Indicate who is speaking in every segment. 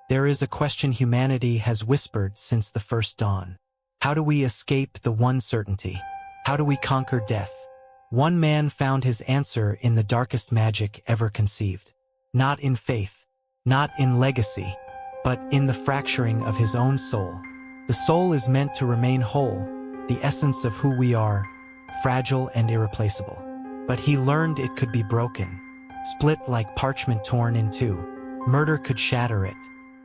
Speaker 1: There is a question humanity has whispered since the first dawn. How do we escape the one certainty? How do we conquer death? One man found his answer in the darkest magic ever conceived. Not in faith, not in legacy, but in the fracturing of his own soul. The soul is meant to remain whole, the essence of who we are, fragile and irreplaceable. But he learned it could be broken, split like parchment torn in two. Murder could shatter it,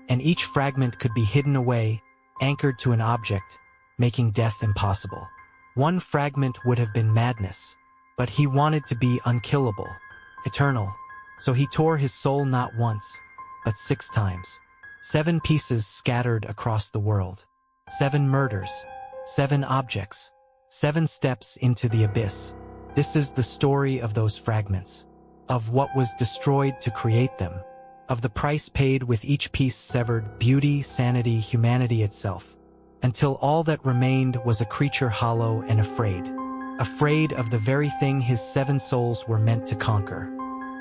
Speaker 1: and each fragment could be hidden away, anchored to an object, making death impossible. One fragment would have been madness, but he wanted to be unkillable, eternal. So he tore his soul not once, but 6 times. 7 pieces scattered across the world. 7 murders. 7 objects. 7 steps into the abyss. This is the story of those fragments, of what was destroyed to create them, of the price paid with each piece severed, beauty, sanity, humanity itself, until all that remained was a creature hollow and afraid. Afraid of the very thing his 7 souls were meant to conquer.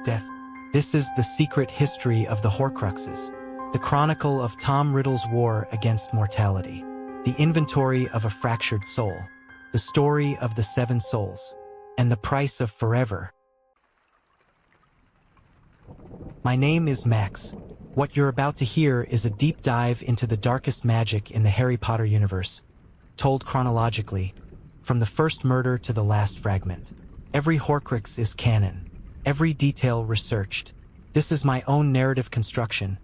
Speaker 1: Death. This is the secret history of the Horcruxes, the chronicle of Tom Riddle's war against mortality, the inventory of a fractured soul, the story of the 7 souls, and the price of forever. My name is Max. What you're about to hear is a deep dive into the darkest magic in the Harry Potter universe, told chronologically, from the first murder to the last fragment. Every Horcrux is canon, every detail researched. This is my own narrative construction,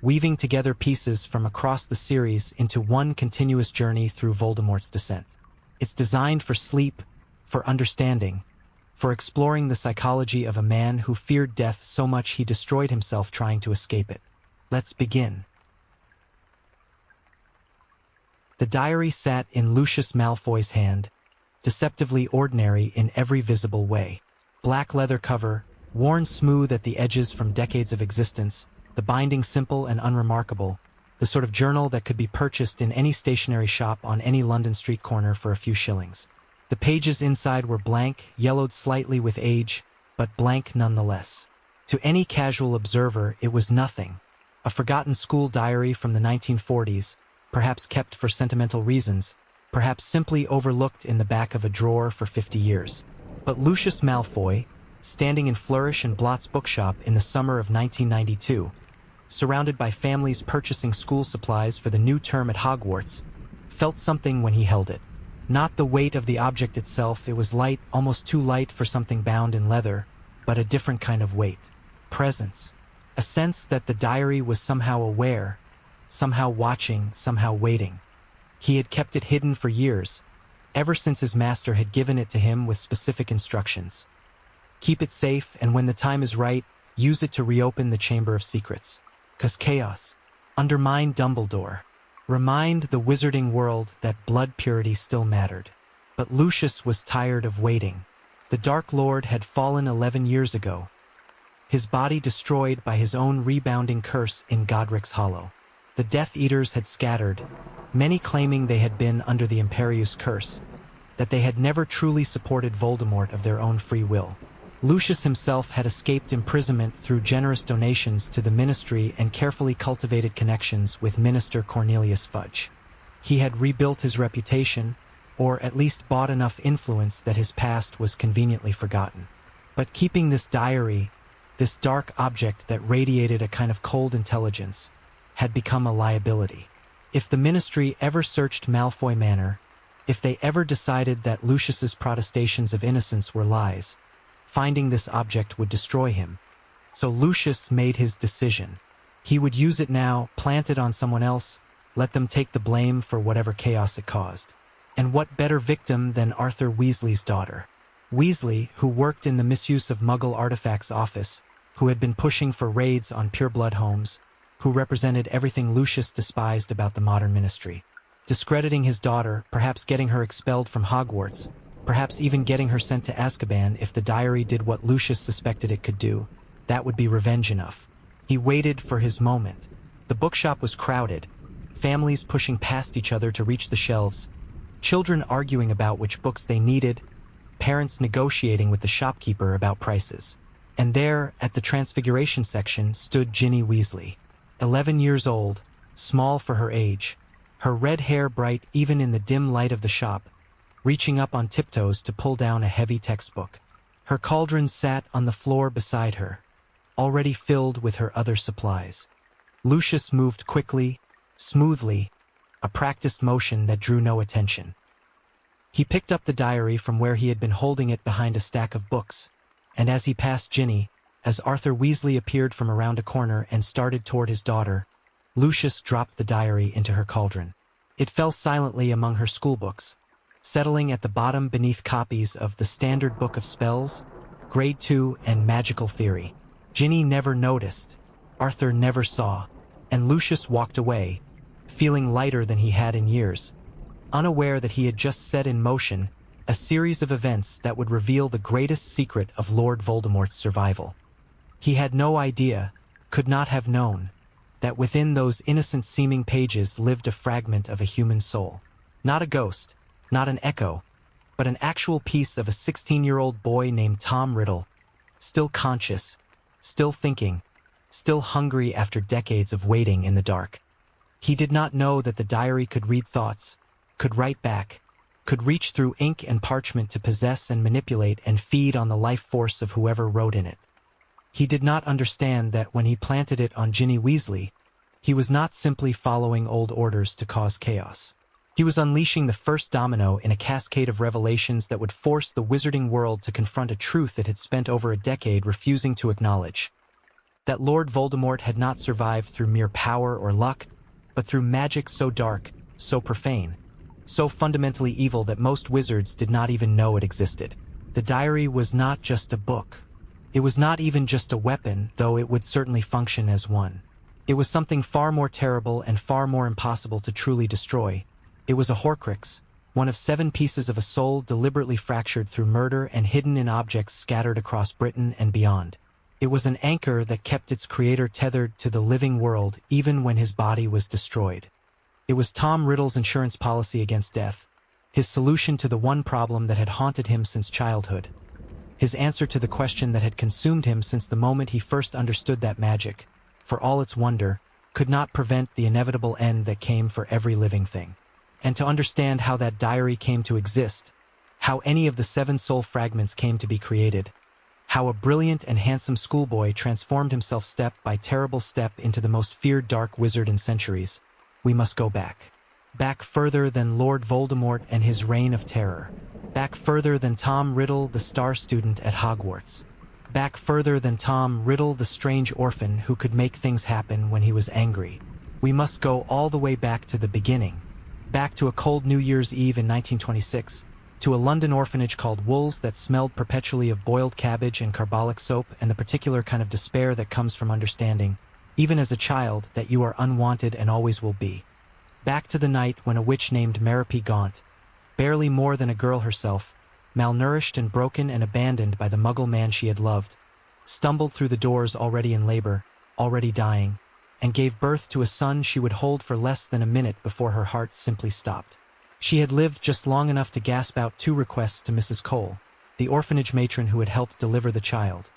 Speaker 1: weaving together pieces from across the series into one continuous journey through Voldemort's descent. It's designed for sleep, for understanding, for exploring the psychology of a man who feared death so much he destroyed himself trying to escape it. Let's begin. The diary sat in Lucius Malfoy's hand, deceptively ordinary in every visible way. Black leather cover, worn smooth at the edges from decades of existence, the binding simple and unremarkable, the sort of journal that could be purchased in any stationery shop on any London street corner for a few shillings. The pages inside were blank, yellowed slightly with age, but blank nonetheless. To any casual observer, it was nothing. A forgotten school diary from the 1940s, perhaps kept for sentimental reasons, perhaps simply overlooked in the back of a drawer for 50 years. But Lucius Malfoy, standing in Flourish and Blott's bookshop in the summer of 1992, surrounded by families purchasing school supplies for the new term at Hogwarts, felt something when he held it. Not the weight of the object itself, it was light, almost too light for something bound in leather, but a different kind of weight. Presence. A sense that the diary was somehow aware, somehow watching, somehow waiting. He had kept it hidden for years, ever since his master had given it to him with specific instructions. Keep it safe, and when the time is right, use it to reopen the Chamber of Secrets. 'Cause chaos. Undermine Dumbledore. Remind the wizarding world that blood purity still mattered. But Lucius was tired of waiting. The Dark Lord had fallen 11 years ago, his body destroyed by his own rebounding curse in Godric's Hollow. The Death Eaters had scattered, many claiming they had been under the Imperius curse, that they had never truly supported Voldemort of their own free will. Lucius himself had escaped imprisonment through generous donations to the ministry and carefully cultivated connections with Minister Cornelius Fudge. He had rebuilt his reputation, or at least bought enough influence that his past was conveniently forgotten. But keeping this diary, this dark object that radiated a kind of cold intelligence, had become a liability. If the ministry ever searched Malfoy Manor, if they ever decided that Lucius's protestations of innocence were lies, finding this object would destroy him. So Lucius made his decision. He would use it now, plant it on someone else, let them take the blame for whatever chaos it caused. And what better victim than Arthur Weasley's daughter? Weasley, who worked in the misuse of Muggle artifacts office, who had been pushing for raids on pureblood homes, who represented everything Lucius despised about the modern ministry. Discrediting his daughter, perhaps getting her expelled from Hogwarts, perhaps even getting her sent to Azkaban if the diary did what Lucius suspected it could do, that would be revenge enough. He waited for his moment. The bookshop was crowded, families pushing past each other to reach the shelves, children arguing about which books they needed, parents negotiating with the shopkeeper about prices. And there, at the Transfiguration section, stood Ginny Weasley. 11 years old, small for her age, her red hair bright even in the dim light of the shop, reaching up on tiptoes to pull down a heavy textbook. Her cauldron sat on the floor beside her, already filled with her other supplies. Lucius moved quickly, smoothly, a practiced motion that drew no attention. He picked up the diary from where he had been holding it behind a stack of books, and as he passed Ginny, as Arthur Weasley appeared from around a corner and started toward his daughter, Lucius dropped the diary into her cauldron. It fell silently among her schoolbooks, settling at the bottom beneath copies of the Standard Book of Spells, Grade 2, and Magical Theory. Ginny never noticed, Arthur never saw, and Lucius walked away, feeling lighter than he had in years, unaware that he had just set in motion a series of events that would reveal the greatest secret of Lord Voldemort's survival. He had no idea, could not have known, that within those innocent-seeming pages lived a fragment of a human soul. Not a ghost, not an echo, but an actual piece of a 16-year-old boy named Tom Riddle, still conscious, still thinking, still hungry after decades of waiting in the dark. He did not know that the diary could read thoughts, could write back, could reach through ink and parchment to possess and manipulate and feed on the life force of whoever wrote in it. He did not understand that when he planted it on Ginny Weasley, he was not simply following old orders to cause chaos. He was unleashing the first domino in a cascade of revelations that would force the wizarding world to confront a truth it had spent over a decade refusing to acknowledge. That Lord Voldemort had not survived through mere power or luck, but through magic so dark, so profane, so fundamentally evil that most wizards did not even know it existed. The diary was not just a book. It was not even just a weapon, though it would certainly function as one. It was something far more terrible and far more impossible to truly destroy. It was a Horcrux, one of 7 pieces of a soul deliberately fractured through murder and hidden in objects scattered across Britain and beyond. It was an anchor that kept its creator tethered to the living world even when his body was destroyed. It was Tom Riddle's insurance policy against death, his solution to the one problem that had haunted him since childhood, his answer to the question that had consumed him since the moment he first understood that magic, for all its wonder, could not prevent the inevitable end that came for every living thing. And to understand how that diary came to exist, how any of the 7 soul fragments came to be created, how a brilliant and handsome schoolboy transformed himself step by terrible step into the most feared dark wizard in centuries, we must go back. Back further than Lord Voldemort and his reign of terror. Back further than Tom Riddle, the star student at Hogwarts. Back further than Tom Riddle, the strange orphan who could make things happen when he was angry. We must go all the way back to the beginning. Back to a cold New Year's Eve in 1926, to a London orphanage called Wool's that smelled perpetually of boiled cabbage and carbolic soap and the particular kind of despair that comes from understanding, even as a child, that you are unwanted and always will be. Back to the night when a witch named Merrippy Gaunt, barely more than a girl herself, malnourished and broken and abandoned by the muggle man she had loved, stumbled through the doors already in labor, already dying, and gave birth to a son she would hold for less than a minute before her heart simply stopped. She had lived just long enough to gasp out 2 requests to Mrs. Cole, the orphanage matron who had helped deliver the child.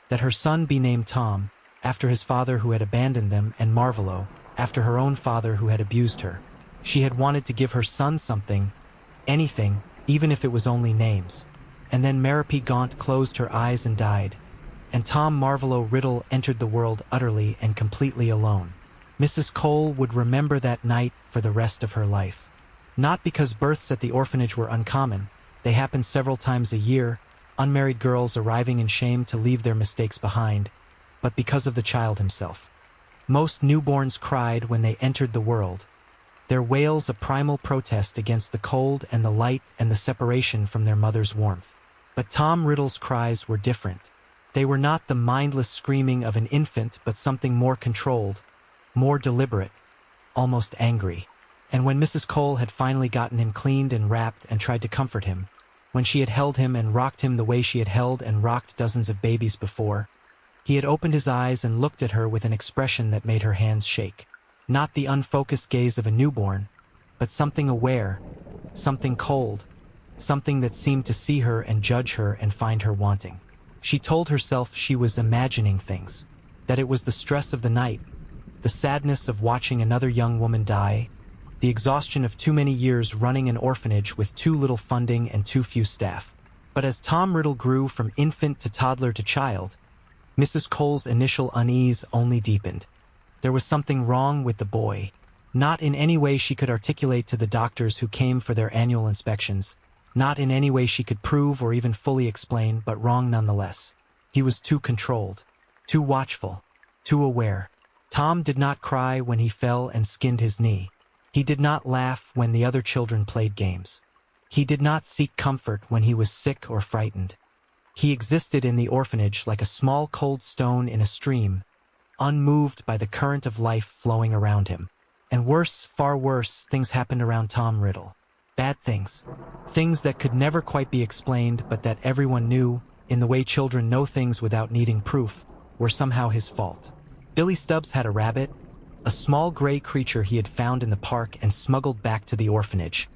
Speaker 1: That her son be named Tom, after his father who had abandoned them, and Marvolo, after her own father who had abused her. She had wanted to give her son something, anything, even if it was only names. And then Merrippy Gaunt closed her eyes and died, and Tom Marvolo Riddle entered the world utterly and completely alone. Mrs. Cole would remember that night for the rest of her life. Not because births at the orphanage were uncommon. They happened several times a year, unmarried girls arriving in shame to leave their mistakes behind, but because of the child himself. Most newborns cried when they entered the world, their wails a primal protest against the cold and the light and the separation from their mother's warmth. But Tom Riddle's cries were different. They were not the mindless screaming of an infant, but something more controlled, more deliberate, almost angry. And when Mrs. Cole had finally gotten him cleaned and wrapped and tried to comfort him, when she had held him and rocked him the way she had held and rocked dozens of babies before, he had opened his eyes and looked at her with an expression that made her hands shake. Not the unfocused gaze of a newborn, but something aware, something cold, something that seemed to see her and judge her and find her wanting. She told herself she was imagining things, that it was the stress of the night, the sadness of watching another young woman die, the exhaustion of too many years running an orphanage with too little funding and too few staff. But as Tom Riddle grew from infant to toddler to child, Mrs. Cole's initial unease only deepened. There was something wrong with the boy. Not in any way she could articulate to the doctors who came for their annual inspections, not in any way she could prove or even fully explain, but wrong nonetheless. He was too controlled, too watchful, too aware. Tom did not cry when he fell and skinned his knee. He did not laugh when the other children played games. He did not seek comfort when he was sick or frightened. He existed in the orphanage like a small cold stone in a stream, unmoved by the current of life flowing around him. And worse, far worse, things happened around Tom Riddle. Bad things. Things that could never quite be explained, but that everyone knew, in the way children know things without needing proof, were somehow his fault. Billy Stubbs had a rabbit, a small gray creature he had found in the park and smuggled back to the orphanage,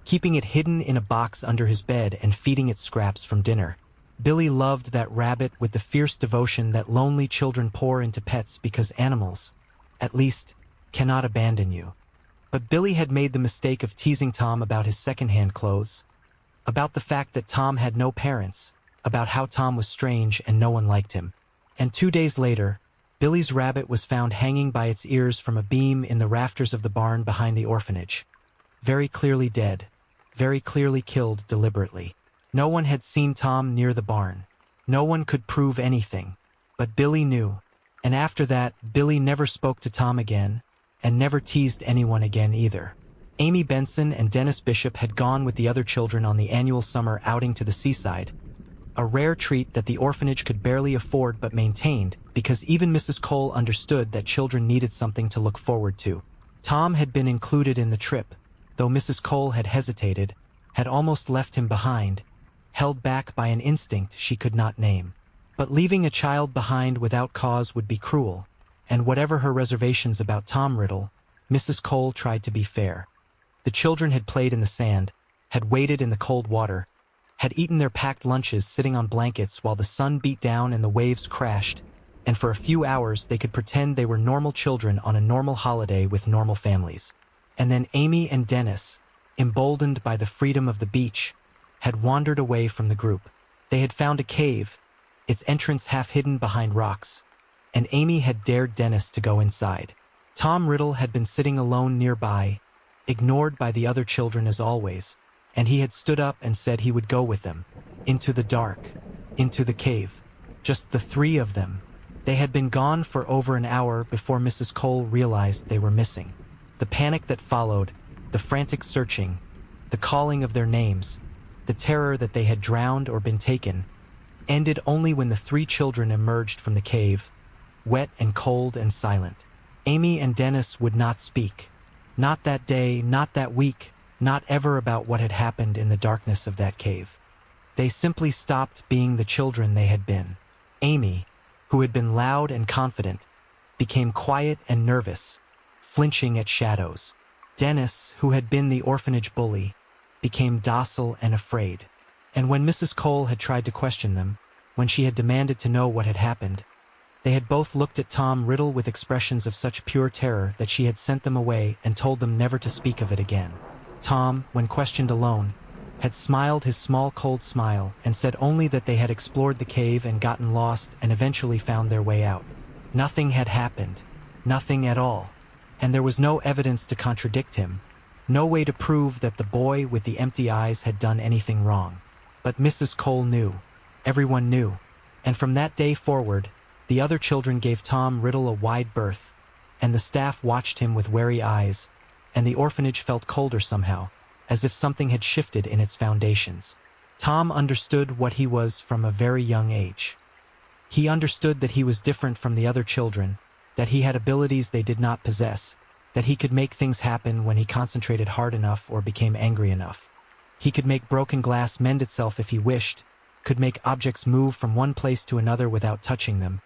Speaker 1: keeping it hidden in a box under his bed and feeding it scraps from dinner. Billy loved that rabbit with the fierce devotion that lonely children pour into pets because animals, at least, cannot abandon you. But Billy had made the mistake of teasing Tom about his second-hand clothes, about the fact that Tom had no parents, about how Tom was strange and no one liked him. And 2 days later, Billy's rabbit was found hanging by its ears from a beam in the rafters of the barn behind the orphanage. Very clearly dead, very clearly killed deliberately. No one had seen Tom near the barn. No one could prove anything. But Billy knew. And after that, Billy never spoke to Tom again, and never teased anyone again either. Amy Benson and Dennis Bishop had gone with the other children on the annual summer outing to the seaside, a rare treat that the orphanage could barely afford but maintained, because even Mrs. Cole understood that children needed something to look forward to. Tom had been included in the trip, though Mrs. Cole had hesitated, had almost left him behind, held back by an instinct she could not name. But leaving a child behind without cause would be cruel, and whatever her reservations about Tom Riddle, Mrs. Cole tried to be fair. The children had played in the sand, had waded in the cold water, had eaten their packed lunches sitting on blankets while the sun beat down and the waves crashed, and for a few hours they could pretend they were normal children on a normal holiday with normal families. And then Amy and Dennis, emboldened by the freedom of the beach, had wandered away from the group. They had found a cave, its entrance half hidden behind rocks, and Amy had dared Dennis to go inside. Tom Riddle had been sitting alone nearby, ignored by the other children as always, and he had stood up and said he would go with them, into the dark, into the cave. Just the three of them. They had been gone for over an hour before Mrs. Cole realized they were missing. The panic that followed, the frantic searching, the calling of their names, the terror that they had drowned or been taken, ended only when the three children emerged from the cave, wet and cold and silent. Amy and Dennis would not speak. Not that day, not that week, not ever about what had happened in the darkness of that cave. They simply stopped being the children they had been. Amy, who had been loud and confident, became quiet and nervous, flinching at shadows. Dennis, who had been the orphanage bully, became docile and afraid. And when Mrs. Cole had tried to question them, when she had demanded to know what had happened, they had both looked at Tom Riddle with expressions of such pure terror that she had sent them away and told them never to speak of it again. Tom, when questioned alone, had smiled his small cold smile and said only that they had explored the cave and gotten lost and eventually found their way out. Nothing had happened. Nothing at all. And there was no evidence to contradict him. No way to prove that the boy with the empty eyes had done anything wrong. But Mrs. Cole knew. Everyone knew. And from that day forward, the other children gave Tom Riddle a wide berth, and the staff watched him with wary eyes, and the orphanage felt colder somehow, as if something had shifted in its foundations. Tom understood what he was from a very young age. He understood that he was different from the other children, that he had abilities they did not possess, that he could make things happen when he concentrated hard enough or became angry enough. He could make broken glass mend itself if he wished, could make objects move from one place to another without touching them,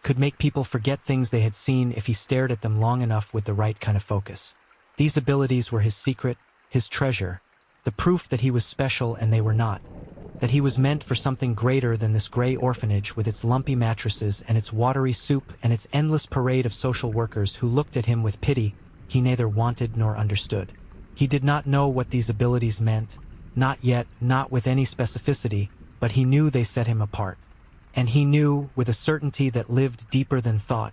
Speaker 1: could make people forget things they had seen if he stared at them long enough with the right kind of focus. These abilities were his secret, his treasure, the proof that he was special and they were not. that he was meant for something greater than this gray orphanage with its lumpy mattresses and its watery soup and its endless parade of social workers who looked at him with pity he neither wanted nor understood. He did not know what these abilities meant, not yet, not with any specificity, but he knew they set him apart. And he knew, with a certainty that lived deeper than thought,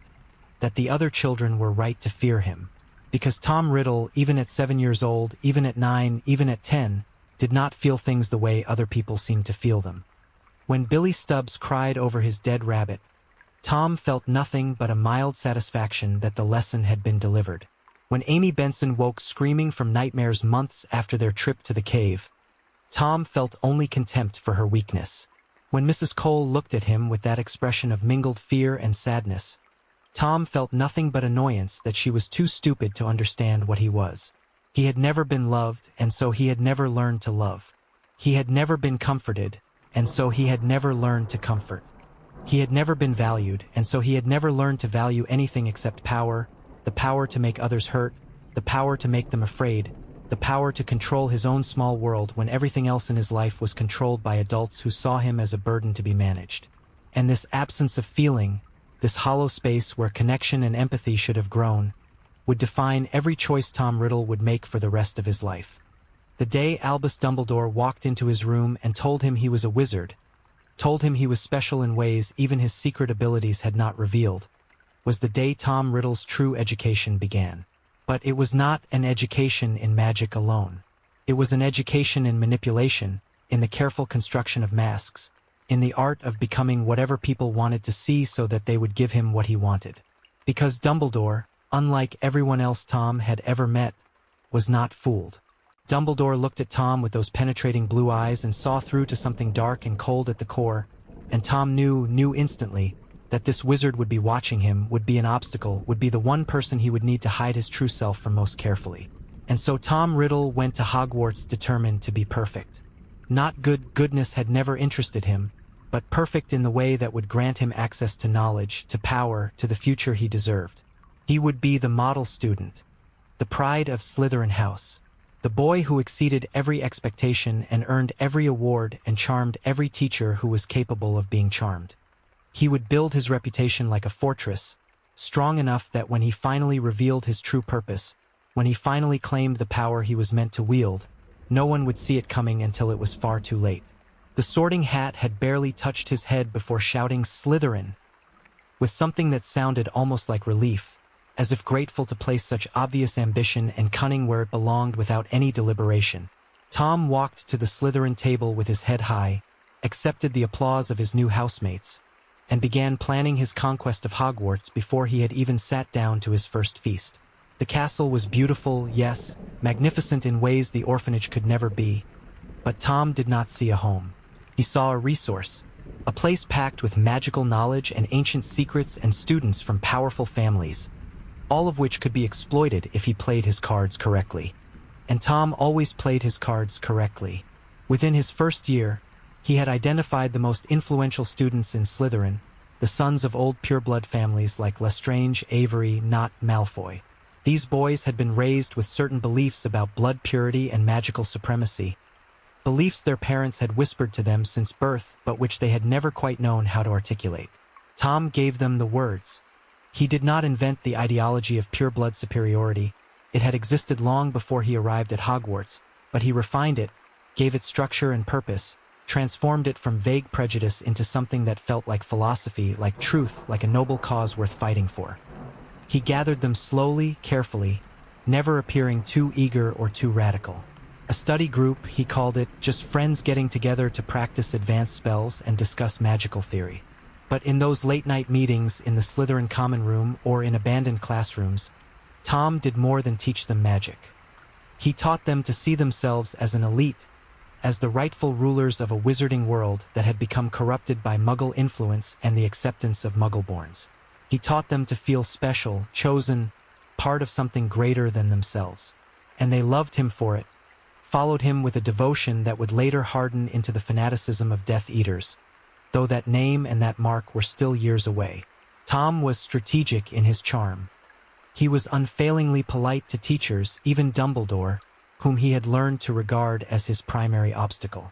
Speaker 1: that the other children were right to fear him. Because Tom Riddle, even at 7 years old, even at 9, even at 10, did not feel things the way other people seemed to feel them. When Billy Stubbs cried over his dead rabbit, Tom felt nothing but a mild satisfaction that the lesson had been delivered. When Amy Benson woke screaming from nightmares months after their trip to the cave, Tom felt only contempt for her weakness. When Mrs. Cole looked at him with that expression of mingled fear and sadness, Tom felt nothing but annoyance that she was too stupid to understand what he was. He had never been loved, and so he had never learned to love. He had never been comforted, and so he had never learned to comfort. He had never been valued, and so he had never learned to value anything except power, the power to make others hurt, the power to make them afraid, the power to control his own small world when everything else in his life was controlled by adults who saw him as a burden to be managed. And this absence of feeling, this hollow space where connection and empathy should have grown, would define every choice Tom Riddle would make for the rest of his life. The day Albus Dumbledore walked into his room and told him he was a wizard, told him he was special in ways even his secret abilities had not revealed, was the day Tom Riddle's true education began. But it was not an education in magic alone. It was an education in manipulation, in the careful construction of masks, in the art of becoming whatever people wanted to see so that they would give him what he wanted. Because Dumbledore, unlike everyone else Tom had ever met, was not fooled. Dumbledore looked at Tom with those penetrating blue eyes and saw through to something dark and cold at the core, and Tom knew instantly that this wizard would be watching him, would be an obstacle, would be the one person he would need to hide his true self from most carefully. And so Tom Riddle went to Hogwarts determined to be perfect. Not goodness had never interested him, but perfect in the way that would grant him access to knowledge, to power, to the future he deserved. He would be the model student, the pride of Slytherin House, the boy who exceeded every expectation and earned every award and charmed every teacher who was capable of being charmed. He would build his reputation like a fortress, strong enough that when he finally revealed his true purpose, when he finally claimed the power he was meant to wield, no one would see it coming until it was far too late. The Sorting Hat had barely touched his head before shouting Slytherin, with something that sounded almost like relief, as if grateful to place such obvious ambition and cunning where it belonged without any deliberation. Tom walked to the Slytherin table with his head high, accepted the applause of his new housemates, and began planning his conquest of Hogwarts before he had even sat down to his first feast. The castle was beautiful, yes, magnificent in ways the orphanage could never be, but Tom did not see a home. He saw a resource, a place packed with magical knowledge and ancient secrets and students from powerful families, all of which could be exploited if he played his cards correctly. And Tom always played his cards correctly. Within his first year, he had identified the most influential students in Slytherin, the sons of old pureblood families like Lestrange, Avery, not Malfoy. These boys had been raised with certain beliefs about blood purity and magical supremacy, beliefs their parents had whispered to them since birth but which they had never quite known how to articulate. Tom gave them the words. He did not invent the ideology of pureblood superiority. It had existed long before he arrived at Hogwarts, but he refined it, gave it structure and purpose, transformed it from vague prejudice into something that felt like philosophy, like truth, like a noble cause worth fighting for. He gathered them slowly, carefully, never appearing too eager or too radical. A study group, he called it, just friends getting together to practice advanced spells and discuss magical theory. But in those late-night meetings in the Slytherin common room or in abandoned classrooms, Tom did more than teach them magic. He taught them to see themselves as an elite, as the rightful rulers of a wizarding world that had become corrupted by Muggle influence and the acceptance of Muggleborns. He taught them to feel special, chosen, part of something greater than themselves. And they loved him for it, followed him with a devotion that would later harden into the fanaticism of Death Eaters, though that name and that mark were still years away. Tom was strategic in his charm. He was unfailingly polite to teachers, even Dumbledore, whom he had learned to regard as his primary obstacle.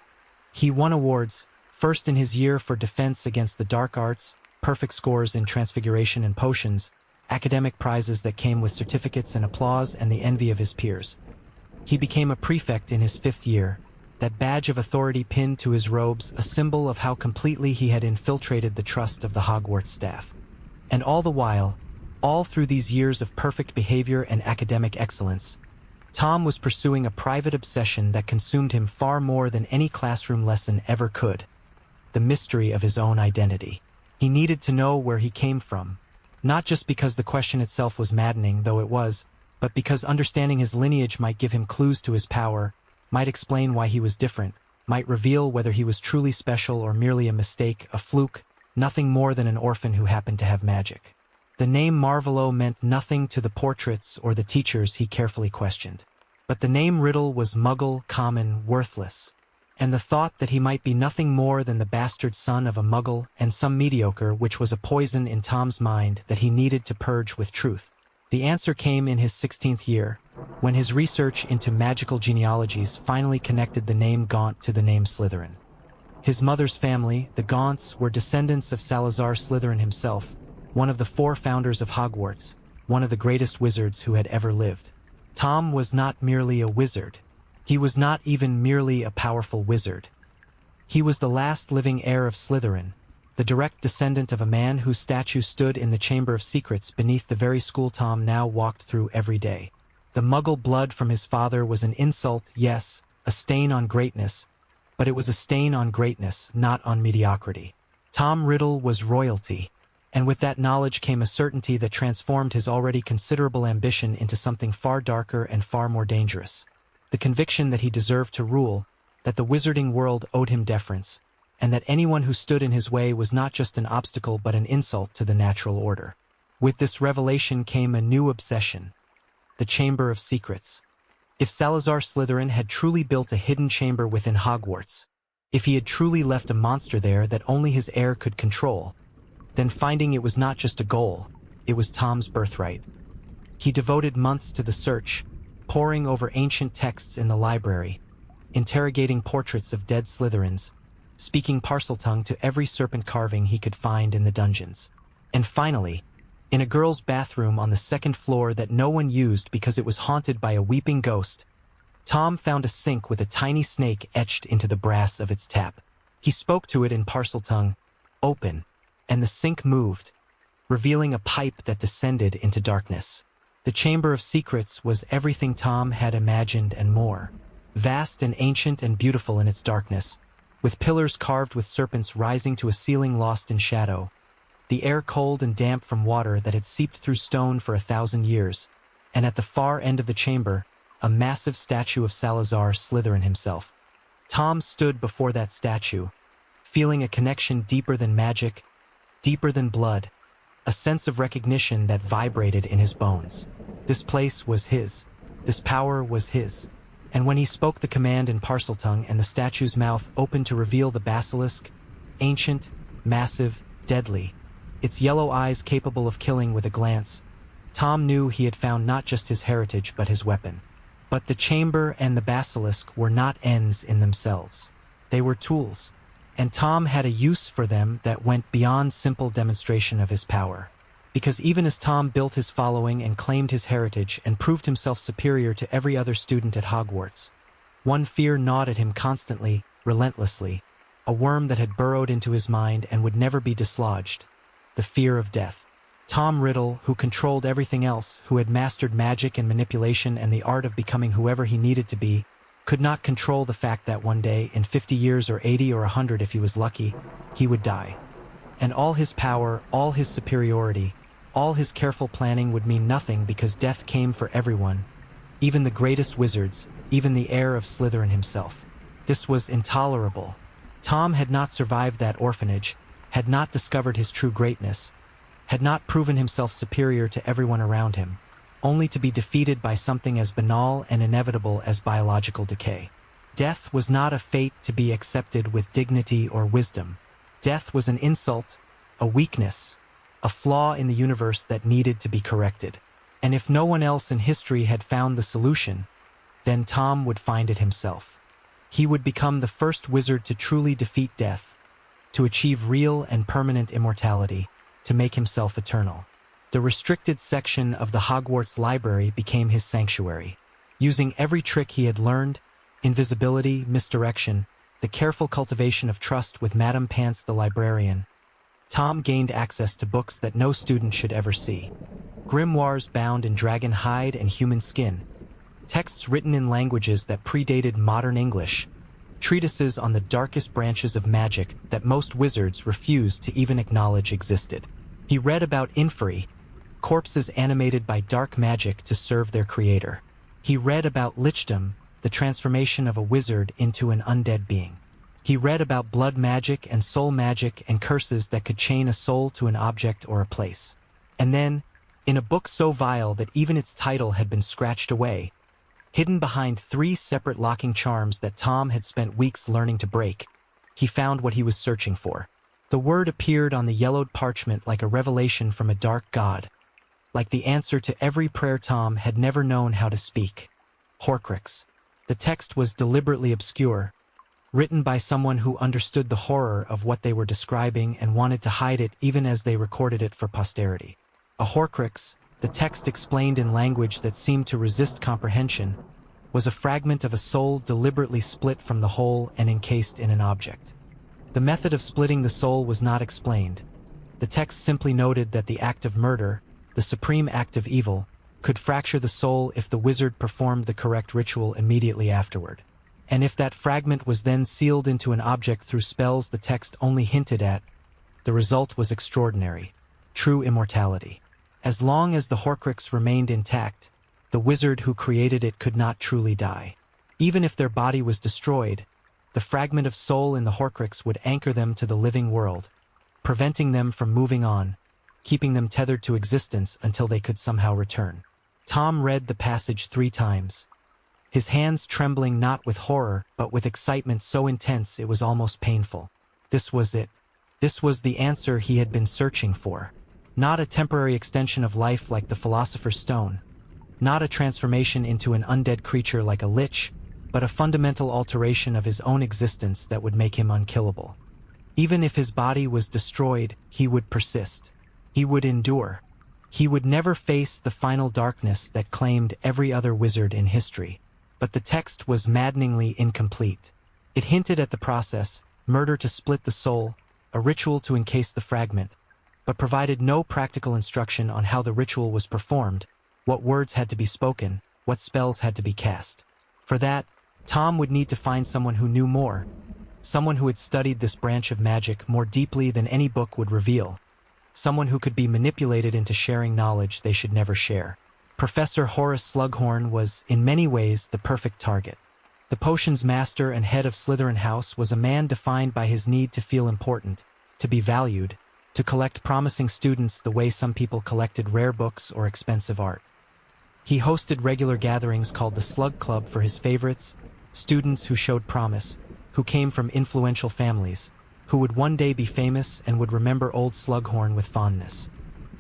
Speaker 1: He won awards, first in his year for defense against the dark arts, perfect scores in transfiguration and potions, academic prizes that came with certificates and applause and the envy of his peers. He became a prefect in his 5th year, that badge of authority pinned to his robes, a symbol of how completely he had infiltrated the trust of the Hogwarts staff. And all the while, all through these years of perfect behavior and academic excellence, Tom was pursuing a private obsession that consumed him far more than any classroom lesson ever could: the mystery of his own identity. He needed to know where he came from, not just because the question itself was maddening, though it was, but because understanding his lineage might give him clues to his power, might explain why he was different, might reveal whether he was truly special or merely a mistake, a fluke, nothing more than an orphan who happened to have magic. The name Marvolo meant nothing to the portraits or the teachers he carefully questioned. But the name Riddle was Muggle, common, worthless. And the thought that he might be nothing more than the bastard son of a Muggle and some mediocre, which was a poison in Tom's mind that he needed to purge with truth. The answer came in his 16th year, when his research into magical genealogies finally connected the name Gaunt to the name Slytherin. His mother's family, the Gaunts, were descendants of Salazar Slytherin himself, one of the 4 founders of Hogwarts, one of the greatest wizards who had ever lived. Tom was not merely a wizard. He was not even merely a powerful wizard. He was the last living heir of Slytherin, the direct descendant of a man whose statue stood in the Chamber of Secrets beneath the very school Tom now walked through every day. The Muggle blood from his father was an insult, yes, a stain on greatness, but it was a stain on greatness, not on mediocrity. Tom Riddle was royalty, and with that knowledge came a certainty that transformed his already considerable ambition into something far darker and far more dangerous. The conviction that he deserved to rule, that the wizarding world owed him deference, and that anyone who stood in his way was not just an obstacle but an insult to the natural order. With this revelation came a new obsession: the Chamber of Secrets. If Salazar Slytherin had truly built a hidden chamber within Hogwarts, if he had truly left a monster there that only his heir could control, then finding it was not just a goal, it was Tom's birthright. He devoted months to the search, poring over ancient texts in the library, interrogating portraits of dead Slytherins, speaking Parseltongue to every serpent carving he could find in the dungeons. And finally, in a girl's bathroom on the 2nd floor that no one used because it was haunted by a weeping ghost, Tom found a sink with a tiny snake etched into the brass of its tap. He spoke to it in Parseltongue, "Open," and the sink moved, revealing a pipe that descended into darkness. The Chamber of Secrets was everything Tom had imagined and more. Vast and ancient and beautiful in its darkness, with pillars carved with serpents rising to a ceiling lost in shadow, the air cold and damp from water that had seeped through stone for 1,000 years, and at the far end of the chamber, a massive statue of Salazar Slytherin himself. Tom stood before that statue, feeling a connection deeper than magic, deeper than blood, a sense of recognition that vibrated in his bones. This place was his. This power was his. And when he spoke the command in Parseltongue and the statue's mouth opened to reveal the basilisk, ancient, massive, deadly, its yellow eyes capable of killing with a glance, Tom knew he had found not just his heritage but his weapon. But the chamber and the basilisk were not ends in themselves. They were tools, and Tom had a use for them that went beyond simple demonstration of his power. Because even as Tom built his following and claimed his heritage and proved himself superior to every other student at Hogwarts, one fear gnawed at him constantly, relentlessly, a worm that had burrowed into his mind and would never be dislodged: the fear of death. Tom Riddle, who controlled everything else, who had mastered magic and manipulation and the art of becoming whoever he needed to be, could not control the fact that one day, in 50 years or 80 or 100 if he was lucky, he would die. And all his power, all his superiority, all his careful planning would mean nothing because death came for everyone, even the greatest wizards, even the heir of Slytherin himself. This was intolerable. Tom had not survived that orphanage, had not discovered his true greatness, had not proven himself superior to everyone around him, only to be defeated by something as banal and inevitable as biological decay. Death was not a fate to be accepted with dignity or wisdom. Death was an insult, a weakness, a flaw in the universe that needed to be corrected. And if no one else in history had found the solution, then Tom would find it himself. He would become the first wizard to truly defeat death, to achieve real and permanent immortality, to make himself eternal. The restricted section of the Hogwarts library became his sanctuary. Using every trick he had learned, invisibility, misdirection, the careful cultivation of trust with Madame Pants the librarian, Tom gained access to books that no student should ever see. Grimoires bound in dragon hide and human skin, texts written in languages that predated modern English, treatises on the darkest branches of magic that most wizards refused to even acknowledge existed. He read about infery, corpses animated by dark magic to serve their creator. He read about lichdom, the transformation of a wizard into an undead being. He read about blood magic and soul magic and curses that could chain a soul to an object or a place. And then, in a book so vile that even its title had been scratched away, hidden behind 3 separate locking charms that Tom had spent weeks learning to break, he found what he was searching for. The word appeared on the yellowed parchment like a revelation from a dark god, like the answer to every prayer Tom had never known how to speak. Horcrux. The text was deliberately obscure, written by someone who understood the horror of what they were describing and wanted to hide it even as they recorded it for posterity. A Horcrux, the text explained in language that seemed to resist comprehension, was a fragment of a soul deliberately split from the whole and encased in an object. The method of splitting the soul was not explained. The text simply noted that the act of murder, the supreme act of evil, could fracture the soul if the wizard performed the correct ritual immediately afterward. And if that fragment was then sealed into an object through spells the text only hinted at, the result was extraordinary: true immortality. As long as the Horcrux remained intact, the wizard who created it could not truly die. Even if their body was destroyed, the fragment of soul in the Horcrux would anchor them to the living world, preventing them from moving on, keeping them tethered to existence until they could somehow return. Tom read the passage 3 times, his hands trembling not with horror but with excitement so intense it was almost painful. This was it. This was the answer he had been searching for. Not a temporary extension of life like the Philosopher's Stone, not a transformation into an undead creature like a lich, but a fundamental alteration of his own existence that would make him unkillable. Even if his body was destroyed, he would persist. He would endure. He would never face the final darkness that claimed every other wizard in history. But the text was maddeningly incomplete. It hinted at the process, murder to split the soul, a ritual to encase the fragment, but provided no practical instruction on how the ritual was performed, what words had to be spoken, what spells had to be cast. For that, Tom would need to find someone who knew more, someone who had studied this branch of magic more deeply than any book would reveal, someone who could be manipulated into sharing knowledge they should never share. Professor Horace Slughorn was, in many ways, the perfect target. The potions master and head of Slytherin House was a man defined by his need to feel important, to be valued, to collect promising students the way some people collected rare books or expensive art. He hosted regular gatherings called the Slug Club for his favorites, students who showed promise, who came from influential families, who would one day be famous and would remember old Slughorn with fondness.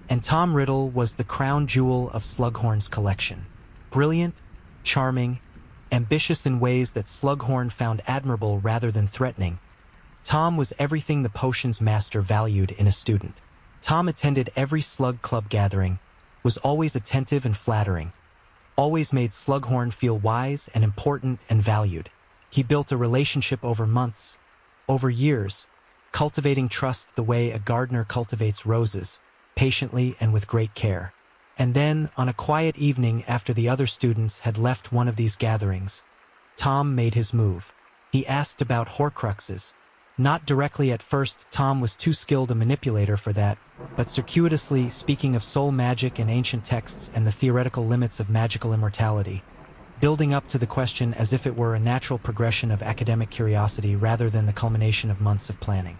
Speaker 1: And Tom Riddle was the crown jewel of Slughorn's collection. Brilliant, charming, ambitious in ways that Slughorn found admirable rather than threatening, Tom was everything the potions master valued in a student. Tom attended every Slug Club gathering, was always attentive and flattering, always made Slughorn feel wise and important and valued. He built a relationship over months, over years, cultivating trust the way a gardener cultivates roses, patiently and with great care. And then, on a quiet evening after the other students had left one of these gatherings, Tom made his move. He asked about Horcruxes. Not directly at first, Tom was too skilled a manipulator for that, but circuitously, speaking of soul magic and ancient texts and the theoretical limits of magical immortality, building up to the question as if it were a natural progression of academic curiosity rather than the culmination of months of planning.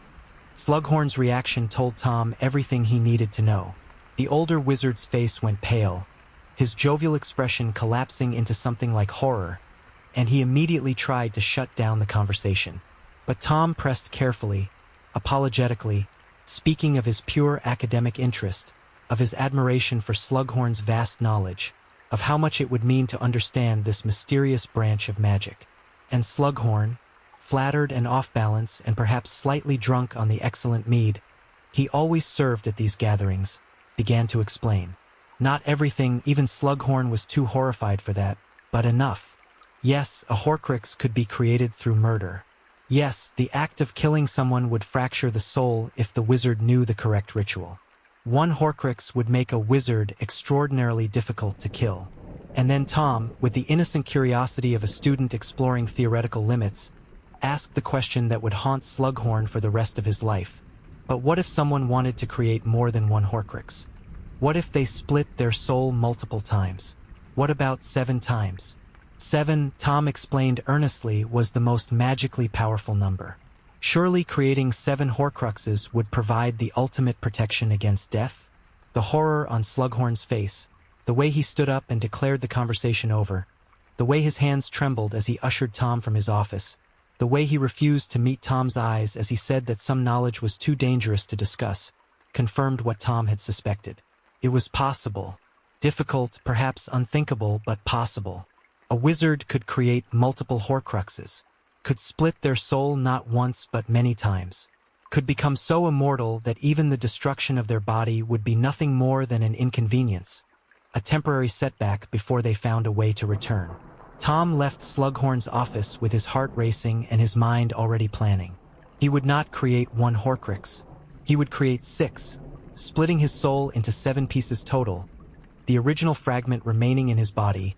Speaker 1: Slughorn's reaction told Tom everything he needed to know. The older wizard's face went pale, his jovial expression collapsing into something like horror, and he immediately tried to shut down the conversation. But Tom pressed carefully, apologetically, speaking of his pure academic interest, of his admiration for Slughorn's vast knowledge, of how much it would mean to understand this mysterious branch of magic. And Slughorn, flattered and off balance and perhaps slightly drunk on the excellent mead he always served at these gatherings, began to explain. Not everything, even Slughorn was too horrified for that, but enough. Yes, a Horcrux could be created through murder. Yes, the act of killing someone would fracture the soul if the wizard knew the correct ritual. One Horcrux would make a wizard extraordinarily difficult to kill. And then Tom, with the innocent curiosity of a student exploring theoretical limits, asked the question that would haunt Slughorn for the rest of his life. But what if someone wanted to create more than one Horcrux? What if they split their soul multiple times? What about 7 times? 7, Tom explained earnestly, was the most magically powerful number. Surely creating 7 Horcruxes would provide the ultimate protection against death? The horror on Slughorn's face, the way he stood up and declared the conversation over, the way his hands trembled as he ushered Tom from his office, the way he refused to meet Tom's eyes as he said that some knowledge was too dangerous to discuss, confirmed what Tom had suspected. It was possible. Difficult, perhaps unthinkable, but possible. A wizard could create multiple Horcruxes, could split their soul not once but many times, could become so immortal that even the destruction of their body would be nothing more than an inconvenience, a temporary setback before they found a way to return. Tom left Slughorn's office with his heart racing and his mind already planning. He would not create 1 Horcrux. He would create 6, splitting his soul into 7 pieces total, the original fragment remaining in his body,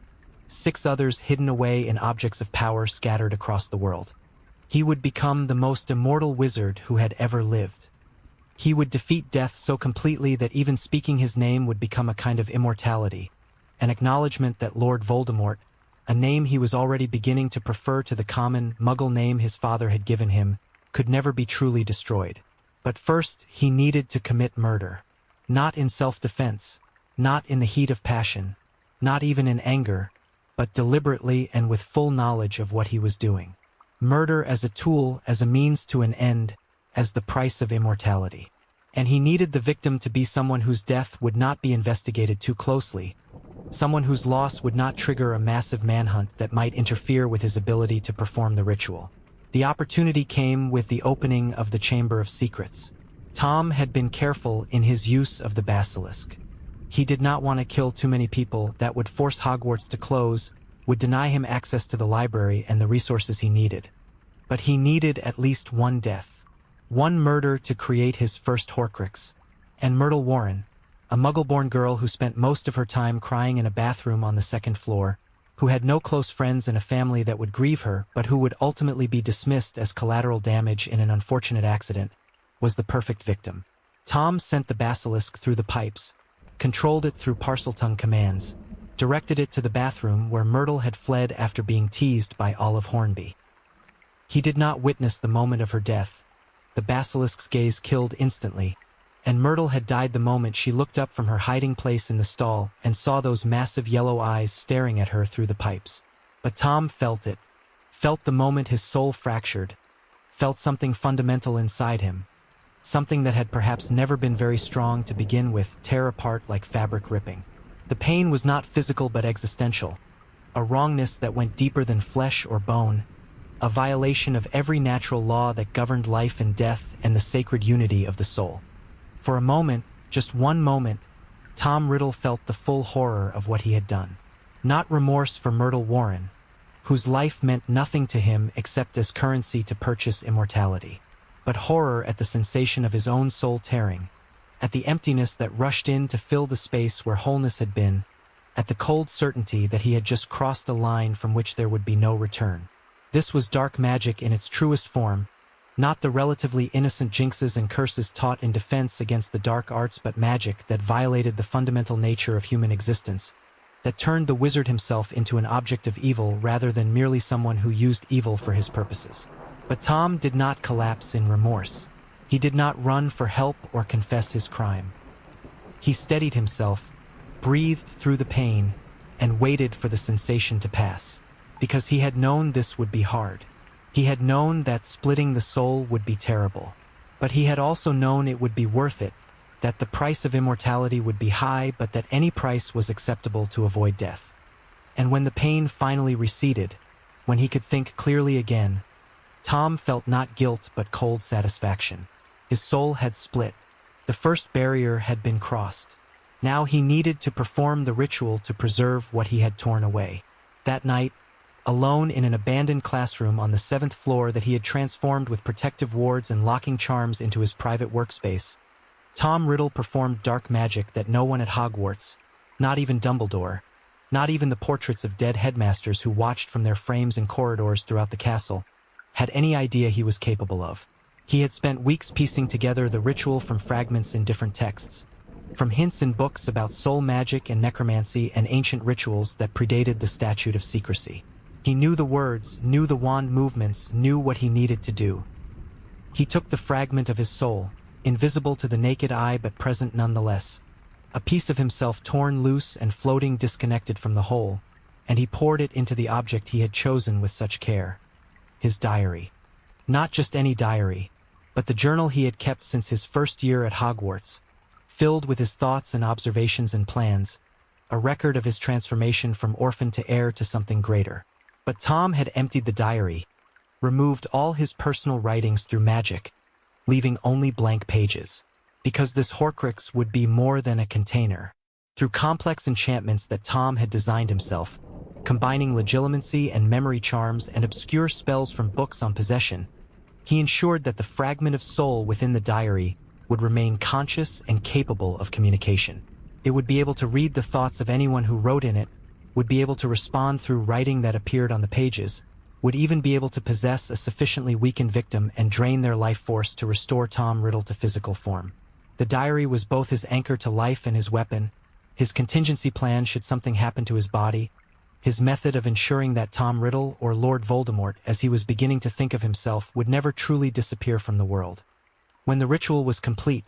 Speaker 1: 6 others hidden away in objects of power scattered across the world. He would become the most immortal wizard who had ever lived. He would defeat death so completely that even speaking his name would become a kind of immortality, an acknowledgement that Lord Voldemort, a name he was already beginning to prefer to the common Muggle name his father had given him, could never be truly destroyed. But first, he needed to commit murder. Not in self-defense, not in the heat of passion, not even in anger, but deliberately and with full knowledge of what he was doing. Murder as a tool, as a means to an end, as the price of immortality. And he needed the victim to be someone whose death would not be investigated too closely, someone whose loss would not trigger a massive manhunt that might interfere with his ability to perform the ritual. The opportunity came with the opening of the Chamber of Secrets. Tom had been careful in his use of the basilisk. He did not want to kill too many people. That would force Hogwarts to close, would deny him access to the library and the resources he needed. But he needed at least 1 death, 1 murder to create his first Horcrux. And Myrtle Warren, a Muggle-born girl who spent most of her time crying in a bathroom on the 2nd floor, who had no close friends and a family that would grieve her, but who would ultimately be dismissed as collateral damage in an unfortunate accident, was the perfect victim. Tom sent the basilisk through the pipes, controlled it through Parseltongue commands, directed it to the bathroom where Myrtle had fled after being teased by Olive Hornby. He did not witness the moment of her death. The basilisk's gaze killed instantly, and Myrtle had died the moment she looked up from her hiding place in the stall and saw those massive yellow eyes staring at her through the pipes. But Tom felt it, felt the moment his soul fractured, felt something fundamental inside him, something that had perhaps never been very strong to begin with, tear apart like fabric ripping. The pain was not physical but existential, a wrongness that went deeper than flesh or bone, a violation of every natural law that governed life and death and the sacred unity of the soul. For a moment, just 1 moment, Tom Riddle felt the full horror of what he had done. Not remorse for Myrtle Warren, whose life meant nothing to him except as currency to purchase immortality, but horror at the sensation of his own soul tearing, at the emptiness that rushed in to fill the space where wholeness had been, at the cold certainty that he had just crossed a line from which there would be no return. This was dark magic in its truest form, not the relatively innocent jinxes and curses taught in defense against the dark arts, but magic that violated the fundamental nature of human existence, that turned the wizard himself into an object of evil rather than merely someone who used evil for his purposes. But Tom did not collapse in remorse. He did not run for help or confess his crime. He steadied himself, breathed through the pain, and waited for the sensation to pass, because he had known this would be hard. He had known that splitting the soul would be terrible, but he had also known it would be worth it, that the price of immortality would be high, but that any price was acceptable to avoid death. And when the pain finally receded, when he could think clearly again, Tom felt not guilt but cold satisfaction. His soul had split. The first barrier had been crossed. Now he needed to perform the ritual to preserve what he had torn away. That night, alone in an abandoned classroom on the 7th floor that he had transformed with protective wards and locking charms into his private workspace, Tom Riddle performed dark magic that no one at Hogwarts, not even Dumbledore, not even the portraits of dead headmasters who watched from their frames in corridors throughout the castle, had any idea he was capable of. He had spent weeks piecing together the ritual from fragments in different texts, from hints in books about soul magic and necromancy and ancient rituals that predated the Statute of Secrecy. He knew the words, knew the wand movements, knew what he needed to do. He took the fragment of his soul, invisible to the naked eye but present nonetheless, a piece of himself torn loose and floating disconnected from the whole, and he poured it into the object he had chosen with such care. His diary. Not just any diary, but the journal he had kept since his first year at Hogwarts, filled with his thoughts and observations and plans, a record of his transformation from orphan to heir to something greater. But Tom had emptied the diary, removed all his personal writings through magic, leaving only blank pages. Because this Horcrux would be more than a container. Through complex enchantments that Tom had designed himself, combining legilimency and memory charms and obscure spells from books on possession, he ensured that the fragment of soul within the diary would remain conscious and capable of communication. It would be able to read the thoughts of anyone who wrote in it, would be able to respond through writing that appeared on the pages, would even be able to possess a sufficiently weakened victim and drain their life force to restore Tom Riddle to physical form. The diary was both his anchor to life and his weapon, his contingency plan should something happen to his body, his method of ensuring that Tom Riddle, or Lord Voldemort, as he was beginning to think of himself, would never truly disappear from the world. When the ritual was complete,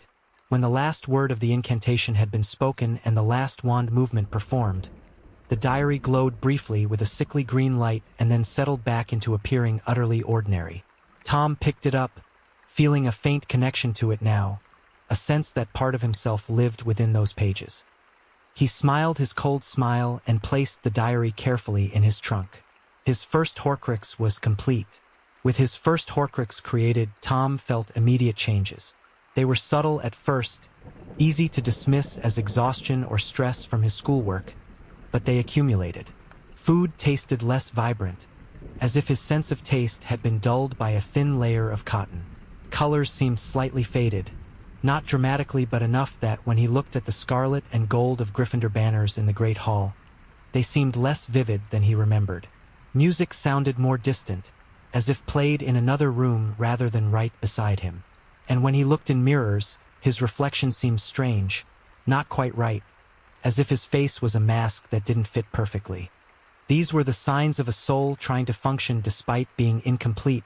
Speaker 1: when the last word of the incantation had been spoken and the last wand movement performed, the diary glowed briefly with a sickly green light and then settled back into appearing utterly ordinary. Tom picked it up, feeling a faint connection to it now, a sense that part of himself lived within those pages. He smiled his cold smile and placed the diary carefully in his trunk. His first Horcrux was complete. With his first Horcrux created, Tom felt immediate changes. They were subtle at first, easy to dismiss as exhaustion or stress from his schoolwork, but they accumulated. Food tasted less vibrant, as if his sense of taste had been dulled by a thin layer of cotton. Colors seemed slightly faded, not dramatically but enough that when he looked at the scarlet and gold of Gryffindor banners in the Great Hall, they seemed less vivid than he remembered. Music sounded more distant, as if played in another room rather than right beside him. And when he looked in mirrors, his reflection seemed strange, not quite right, as if his face was a mask that didn't fit perfectly. These were the signs of a soul trying to function despite being incomplete,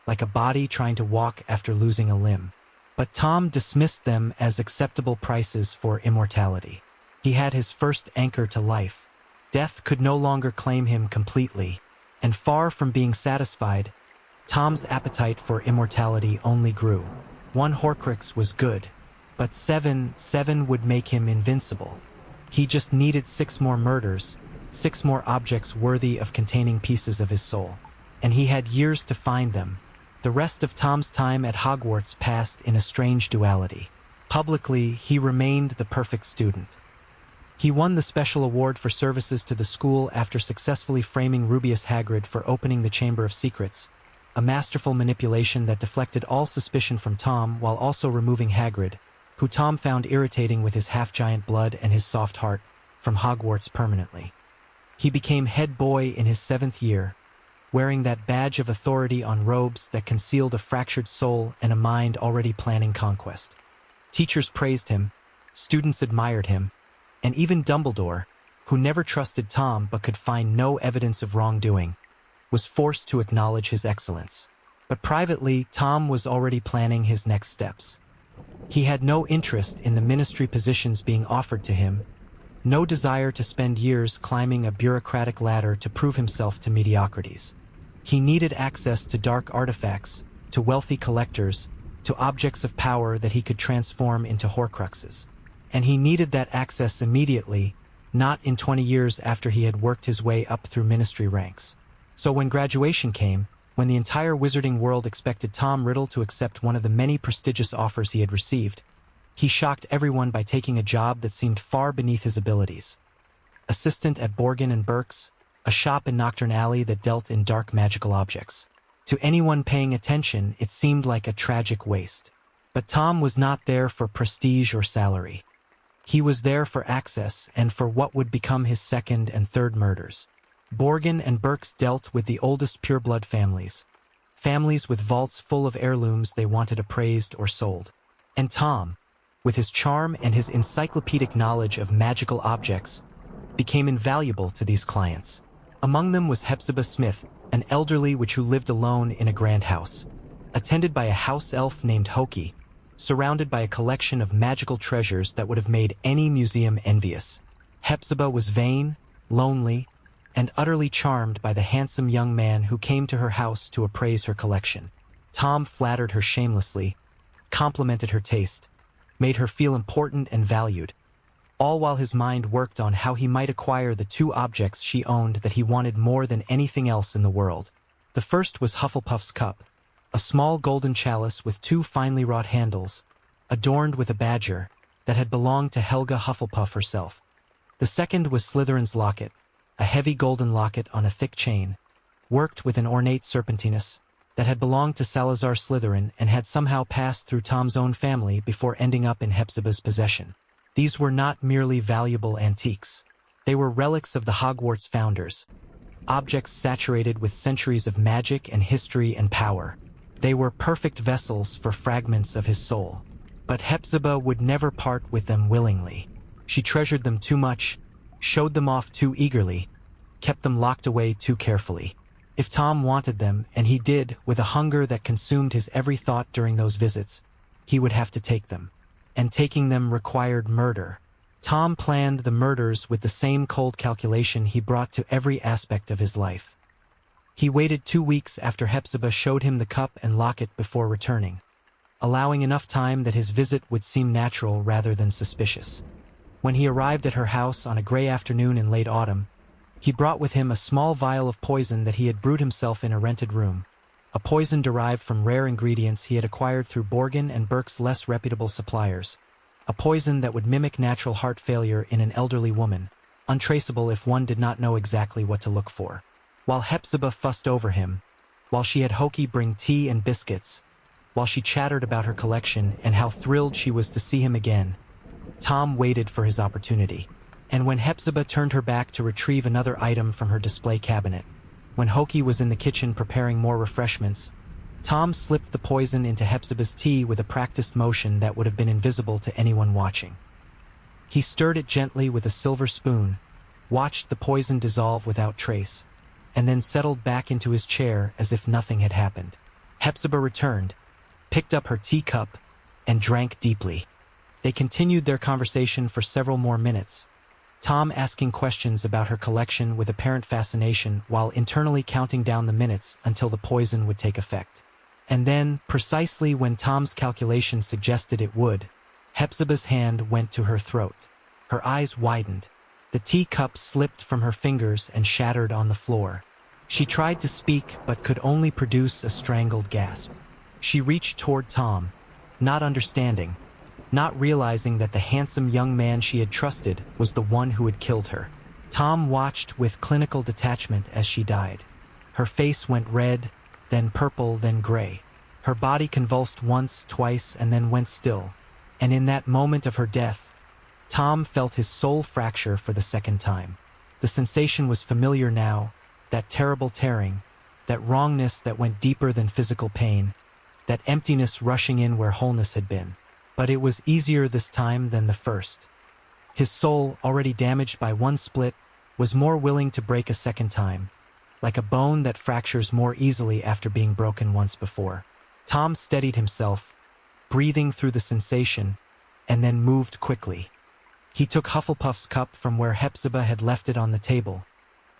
Speaker 1: like a body trying to walk after losing a limb. But Tom dismissed them as acceptable prices for immortality. He had his first anchor to life. Death could no longer claim him completely, and far from being satisfied, Tom's appetite for immortality only grew. 1 Horcrux was good, but 7 would make him invincible. He just needed 6 more murders, 6 more objects worthy of containing pieces of his soul. And he had years to find them. The rest of Tom's time at Hogwarts passed in a strange duality. Publicly, he remained the perfect student. He won the special award for services to the school after successfully framing Rubeus Hagrid for opening the Chamber of Secrets, a masterful manipulation that deflected all suspicion from Tom while also removing Hagrid, who Tom found irritating with his half-giant blood and his soft heart, from Hogwarts permanently. He became head boy in his 7th year, wearing that badge of authority on robes that concealed a fractured soul and a mind already planning conquest. Teachers praised him, students admired him, and even Dumbledore, who never trusted Tom but could find no evidence of wrongdoing, was forced to acknowledge his excellence. But privately, Tom was already planning his next steps. He had no interest in the ministry positions being offered to him, no desire to spend years climbing a bureaucratic ladder to prove himself to mediocrities. He needed access to dark artifacts, to wealthy collectors, to objects of power that he could transform into Horcruxes. And he needed that access immediately, not in 20 years after he had worked his way up through ministry ranks. So when graduation came, when the entire wizarding world expected Tom Riddle to accept one of the many prestigious offers he had received, he shocked everyone by taking a job that seemed far beneath his abilities. Assistant at Borgin and Burke's, a shop in Nocturne Alley that dealt in dark magical objects. To anyone paying attention, it seemed like a tragic waste. But Tom was not there for prestige or salary. He was there for access and for what would become his second and third murders. Borgin and Burke's dealt with the oldest pureblood families. Families with vaults full of heirlooms they wanted appraised or sold. And Tom, with his charm and his encyclopedic knowledge of magical objects, became invaluable to these clients. Among them was Hepzibah Smith, an elderly witch who lived alone in a grand house, attended by a house elf named Hoki, surrounded by a collection of magical treasures that would have made any museum envious. Hepzibah was vain, lonely, and utterly charmed by the handsome young man who came to her house to appraise her collection. Tom flattered her shamelessly, complimented her taste, made her feel important and valued, all while his mind worked on how he might acquire the two objects she owned that he wanted more than anything else in the world. The first was Hufflepuff's cup, a small golden chalice with two finely wrought handles, adorned with a badger, that had belonged to Helga Hufflepuff herself. The second was Slytherin's locket, a heavy golden locket on a thick chain, worked with an ornate serpentinous, that had belonged to Salazar Slytherin and had somehow passed through Tom's own family before ending up in Hepzibah's possession. These were not merely valuable antiques. They were relics of the Hogwarts founders, objects saturated with centuries of magic and history and power. They were perfect vessels for fragments of his soul. But Hepzibah would never part with them willingly. She treasured them too much, showed them off too eagerly, kept them locked away too carefully. If Tom wanted them, and he did, with a hunger that consumed his every thought during those visits, he would have to take them. And taking them required murder. Tom planned the murders with the same cold calculation he brought to every aspect of his life. He waited 2 weeks after Hepzibah showed him the cup and locket before returning, allowing enough time that his visit would seem natural rather than suspicious. When he arrived at her house on a gray afternoon in late autumn, he brought with him a small vial of poison that he had brewed himself in a rented room, a poison derived from rare ingredients he had acquired through Borgin and Burke's less reputable suppliers, a poison that would mimic natural heart failure in an elderly woman, untraceable if one did not know exactly what to look for. While Hepzibah fussed over him, while she had Hoki bring tea and biscuits, while she chattered about her collection and how thrilled she was to see him again, Tom waited for his opportunity. And when Hepzibah turned her back to retrieve another item from her display cabinet, when Hoki was in the kitchen preparing more refreshments, Tom slipped the poison into Hepzibah's tea with a practiced motion that would have been invisible to anyone watching. He stirred it gently with a silver spoon, watched the poison dissolve without trace, and then settled back into his chair as if nothing had happened. Hepzibah returned, picked up her teacup, and drank deeply. They continued their conversation for several more minutes, Tom asking questions about her collection with apparent fascination while internally counting down the minutes until the poison would take effect. And then, precisely when Tom's calculation suggested it would, Hepzibah's hand went to her throat. Her eyes widened. The teacup slipped from her fingers and shattered on the floor. She tried to speak but could only produce a strangled gasp. She reached toward Tom, not understanding, not realizing that the handsome young man she had trusted was the one who had killed her. Tom watched with clinical detachment as she died. Her face went red, then purple, then gray. Her body convulsed once, twice, and then went still. And in that moment of her death, Tom felt his soul fracture for the second time. The sensation was familiar now, that terrible tearing, that wrongness that went deeper than physical pain, that emptiness rushing in where wholeness had been. But it was easier this time than the first. His soul, already damaged by one split, was more willing to break a second time, like a bone that fractures more easily after being broken once before. Tom steadied himself, breathing through the sensation, and then moved quickly. He took Hufflepuff's cup from where Hepzibah had left it on the table,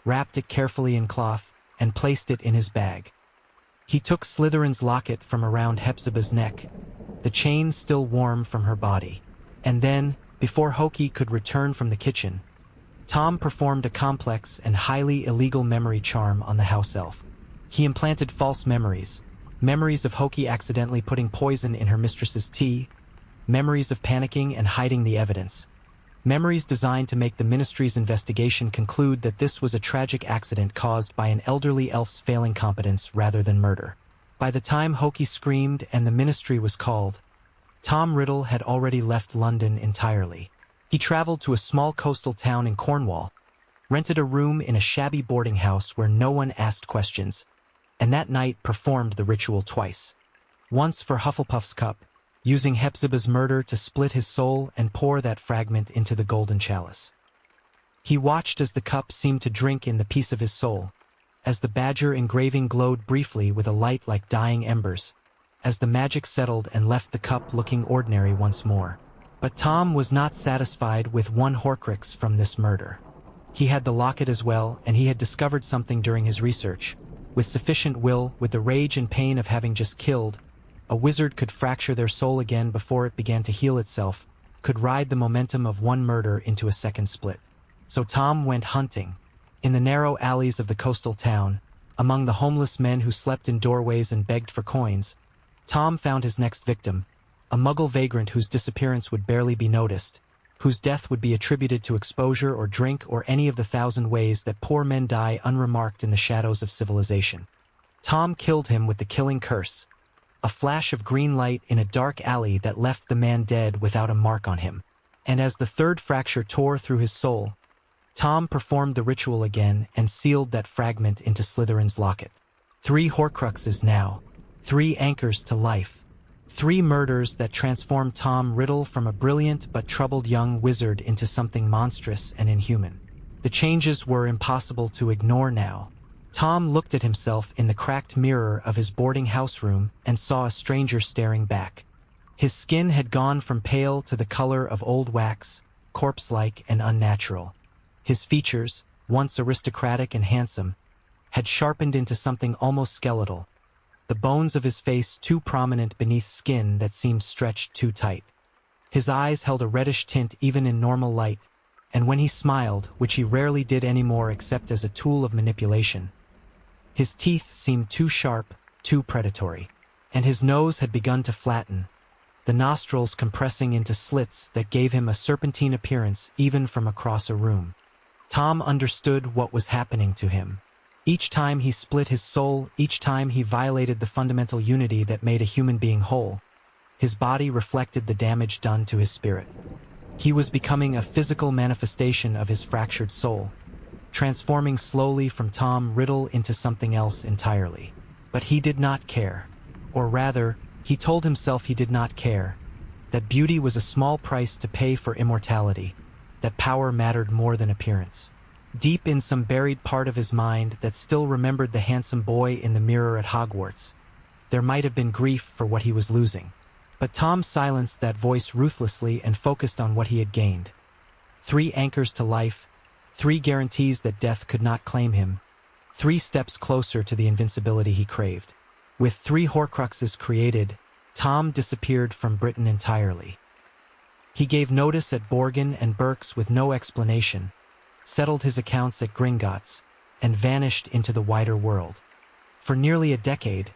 Speaker 1: wrapped it carefully in cloth, and placed it in his bag. He took Slytherin's locket from around Hepzibah's neck, the chain still warm from her body. And then, before Hoki could return from the kitchen, Tom performed a complex and highly illegal memory charm on the house elf. He implanted false memories. Memories of Hoki accidentally putting poison in her mistress's tea. Memories of panicking and hiding the evidence. Memories designed to make the Ministry's investigation conclude that this was a tragic accident caused by an elderly elf's failing competence rather than murder. By the time Hoki screamed and the Ministry was called, Tom Riddle had already left London entirely. He traveled to a small coastal town in Cornwall, rented a room in a shabby boarding house where no one asked questions, and that night performed the ritual twice. Once for Hufflepuff's cup, using Hepzibah's murder to split his soul and pour that fragment into the golden chalice. He watched as the cup seemed to drink in the piece of his soul, as the badger engraving glowed briefly with a light like dying embers, as the magic settled and left the cup looking ordinary once more. But Tom was not satisfied with one Horcrux from this murder. He had the locket as well, and he had discovered something during his research. With sufficient will, with the rage and pain of having just killed, a wizard could fracture their soul again before it began to heal itself, could ride the momentum of one murder into a second split. So Tom went hunting. In the narrow alleys of the coastal town, among the homeless men who slept in doorways and begged for coins, Tom found his next victim, a muggle vagrant whose disappearance would barely be noticed, whose death would be attributed to exposure or drink or any of the 1,000 ways that poor men die unremarked in the shadows of civilization. Tom killed him with the killing curse, a flash of green light in a dark alley that left the man dead without a mark on him. And as the third fracture tore through his soul, Tom performed the ritual again and sealed that fragment into Slytherin's locket. 3 Horcruxes now, 3 anchors to life. 3 murders that transformed Tom Riddle from a brilliant but troubled young wizard into something monstrous and inhuman. The changes were impossible to ignore now. Tom looked at himself in the cracked mirror of his boarding house room and saw a stranger staring back. His skin had gone from pale to the color of old wax, corpse-like and unnatural. His features, once aristocratic and handsome, had sharpened into something almost skeletal, the bones of his face too prominent beneath skin that seemed stretched too tight. His eyes held a reddish tint even in normal light, and when he smiled, which he rarely did anymore except as a tool of manipulation, his teeth seemed too sharp, too predatory, and his nose had begun to flatten, the nostrils compressing into slits that gave him a serpentine appearance even from across a room. Tom understood what was happening to him. Each time he split his soul, each time he violated the fundamental unity that made a human being whole, his body reflected the damage done to his spirit. He was becoming a physical manifestation of his fractured soul, transforming slowly from Tom Riddle into something else entirely. But he did not care. Or rather, he told himself he did not care, that beauty was a small price to pay for immortality, that power mattered more than appearance. Deep in some buried part of his mind that still remembered the handsome boy in the mirror at Hogwarts, there might have been grief for what he was losing. But Tom silenced that voice ruthlessly and focused on what he had gained. 3 anchors to life, 3 guarantees that death could not claim him, 3 steps closer to the invincibility he craved. With 3 Horcruxes created, Tom disappeared from Britain entirely. He gave notice at Borgin and Berks with no explanation, settled his accounts at Gringotts, and vanished into the wider world. For nearly a decade,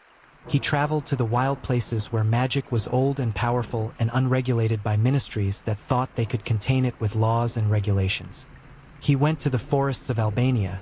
Speaker 1: he traveled to the wild places where magic was old and powerful and unregulated by ministries that thought they could contain it with laws and regulations. He went to the forests of Albania,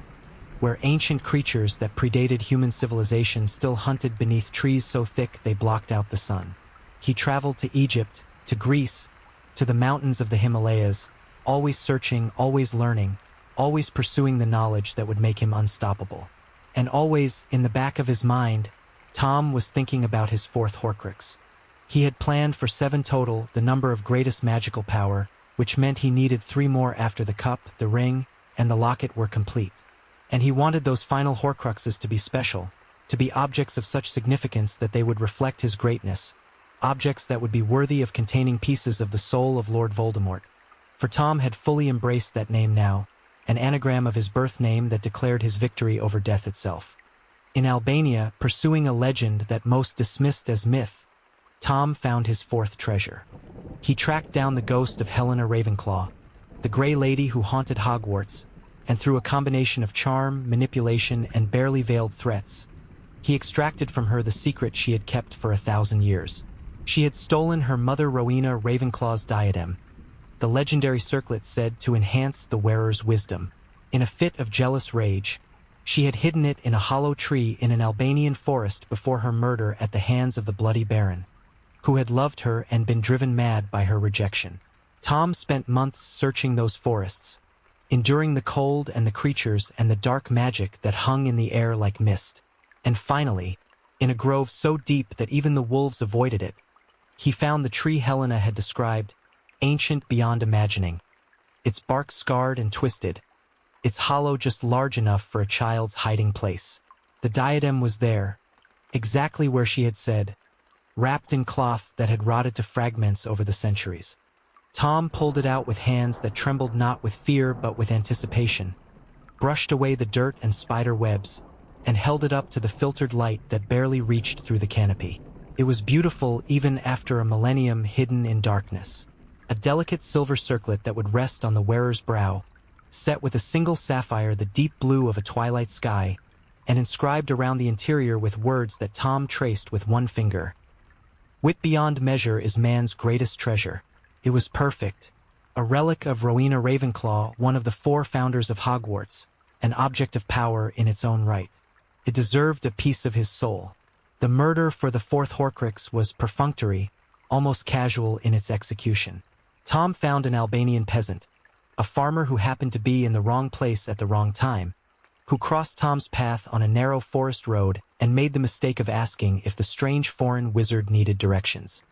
Speaker 1: where ancient creatures that predated human civilization still hunted beneath trees so thick they blocked out the sun. He traveled to Egypt, to Greece, to the mountains of the Himalayas, always searching, always learning, always pursuing the knowledge that would make him unstoppable. And always, in the back of his mind, Tom was thinking about his 4th Horcrux. He had planned for 7 total, the number of greatest magical power, which meant he needed 3 more after the cup, the ring, and the locket were complete. And he wanted those final Horcruxes to be special, to be objects of such significance that they would reflect his greatness, objects that would be worthy of containing pieces of the soul of Lord Voldemort. For Tom had fully embraced that name now, an anagram of his birth name that declared his victory over death itself. In Albania, pursuing a legend that most dismissed as myth, Tom found his 4th treasure. He tracked down the ghost of Helena Ravenclaw, the Grey Lady who haunted Hogwarts, and through a combination of charm, manipulation, and barely veiled threats, he extracted from her the secret she had kept for 1,000 years. She had stolen her mother Rowena Ravenclaw's diadem, the legendary circlet said to enhance the wearer's wisdom. In a fit of jealous rage, she had hidden it in a hollow tree in an Albanian forest before her murder at the hands of the Bloody Baron, who had loved her and been driven mad by her rejection. Tom spent months searching those forests, enduring the cold and the creatures and the dark magic that hung in the air like mist. And finally, in a grove so deep that even the wolves avoided it, he found the tree Helena had described, ancient beyond imagining, its bark scarred and twisted, its hollow just large enough for a child's hiding place. The diadem was there, exactly where she had said, wrapped in cloth that had rotted to fragments over the centuries. Tom pulled it out with hands that trembled not with fear but with anticipation, brushed away the dirt and spider webs, and held it up to the filtered light that barely reached through the canopy. It was beautiful even after a millennium hidden in darkness. A delicate silver circlet that would rest on the wearer's brow, set with a single sapphire the deep blue of a twilight sky, and inscribed around the interior with words that Tom traced with one finger. Wit beyond measure is man's greatest treasure. It was perfect, a relic of Rowena Ravenclaw, one of the 4 founders of Hogwarts, an object of power in its own right. It deserved a piece of his soul. The murder for the 4th Horcrux was perfunctory, almost casual in its execution. Tom found an Albanian peasant, a farmer who happened to be in the wrong place at the wrong time, who crossed Tom's path on a narrow forest road and made the mistake of asking if the strange foreign wizard needed directions.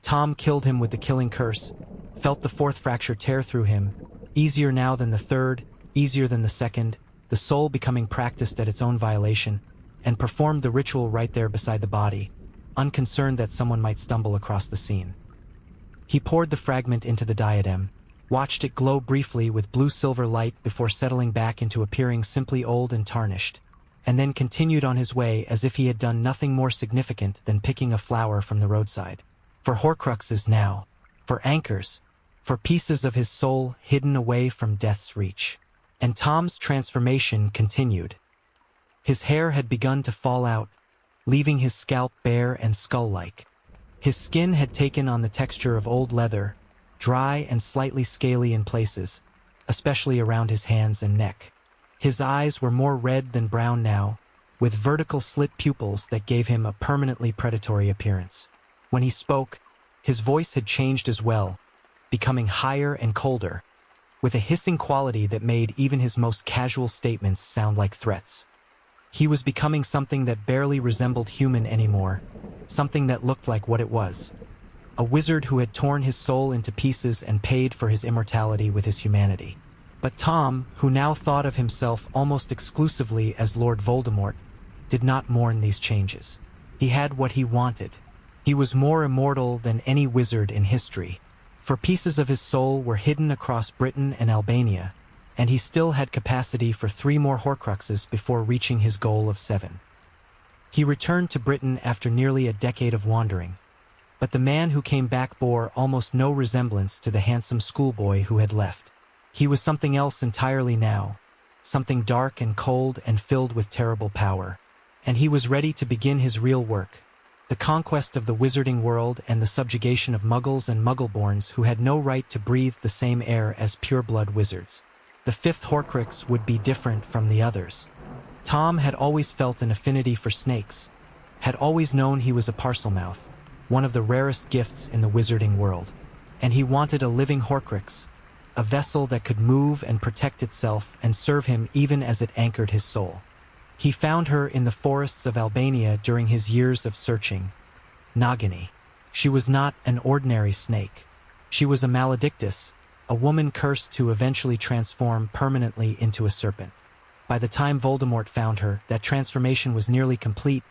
Speaker 1: Tom killed him with the killing curse, felt the 4th fracture tear through him, easier now than the 3rd, easier than the 2nd, the soul becoming practiced at its own violation, and performed the ritual right there beside the body, unconcerned that someone might stumble across the scene. He poured the fragment into the diadem, watched it glow briefly with blue-silver light before settling back into appearing simply old and tarnished, and then continued on his way as if he had done nothing more significant than picking a flower from the roadside. For Horcruxes now, for anchors, for pieces of his soul hidden away from death's reach. And Tom's transformation continued. His hair had begun to fall out, leaving his scalp bare and skull-like. His skin had taken on the texture of old leather, dry and slightly scaly in places, especially around his hands and neck. His eyes were more red than brown now, with vertical slit pupils that gave him a permanently predatory appearance. When he spoke, his voice had changed as well, becoming higher and colder, with a hissing quality that made even his most casual statements sound like threats. He was becoming something that barely resembled human anymore, something that looked like what it was. A wizard who had torn his soul into pieces and paid for his immortality with his humanity. But Tom, who now thought of himself almost exclusively as Lord Voldemort, did not mourn these changes. He had what he wanted. He was more immortal than any wizard in history, for pieces of his soul were hidden across Britain and Albania, and he still had capacity for 3 more Horcruxes before reaching his goal of 7. He returned to Britain after nearly a decade of wandering, but the man who came back bore almost no resemblance to the handsome schoolboy who had left. He was something else entirely now, something dark and cold and filled with terrible power, and he was ready to begin his real work, the conquest of the wizarding world and the subjugation of muggles and muggleborns who had no right to breathe the same air as pure-blood wizards. The 5th Horcrux would be different from the others. Tom had always felt an affinity for snakes, had always known he was a Parselmouth, one of the rarest gifts in the wizarding world, and he wanted a living Horcrux, a vessel that could move and protect itself and serve him even as it anchored his soul. He found her in the forests of Albania during his years of searching. Nagini. She was not an ordinary snake. She was a maledictus, a woman cursed to eventually transform permanently into a serpent. By the time Voldemort found her, that transformation was nearly complete,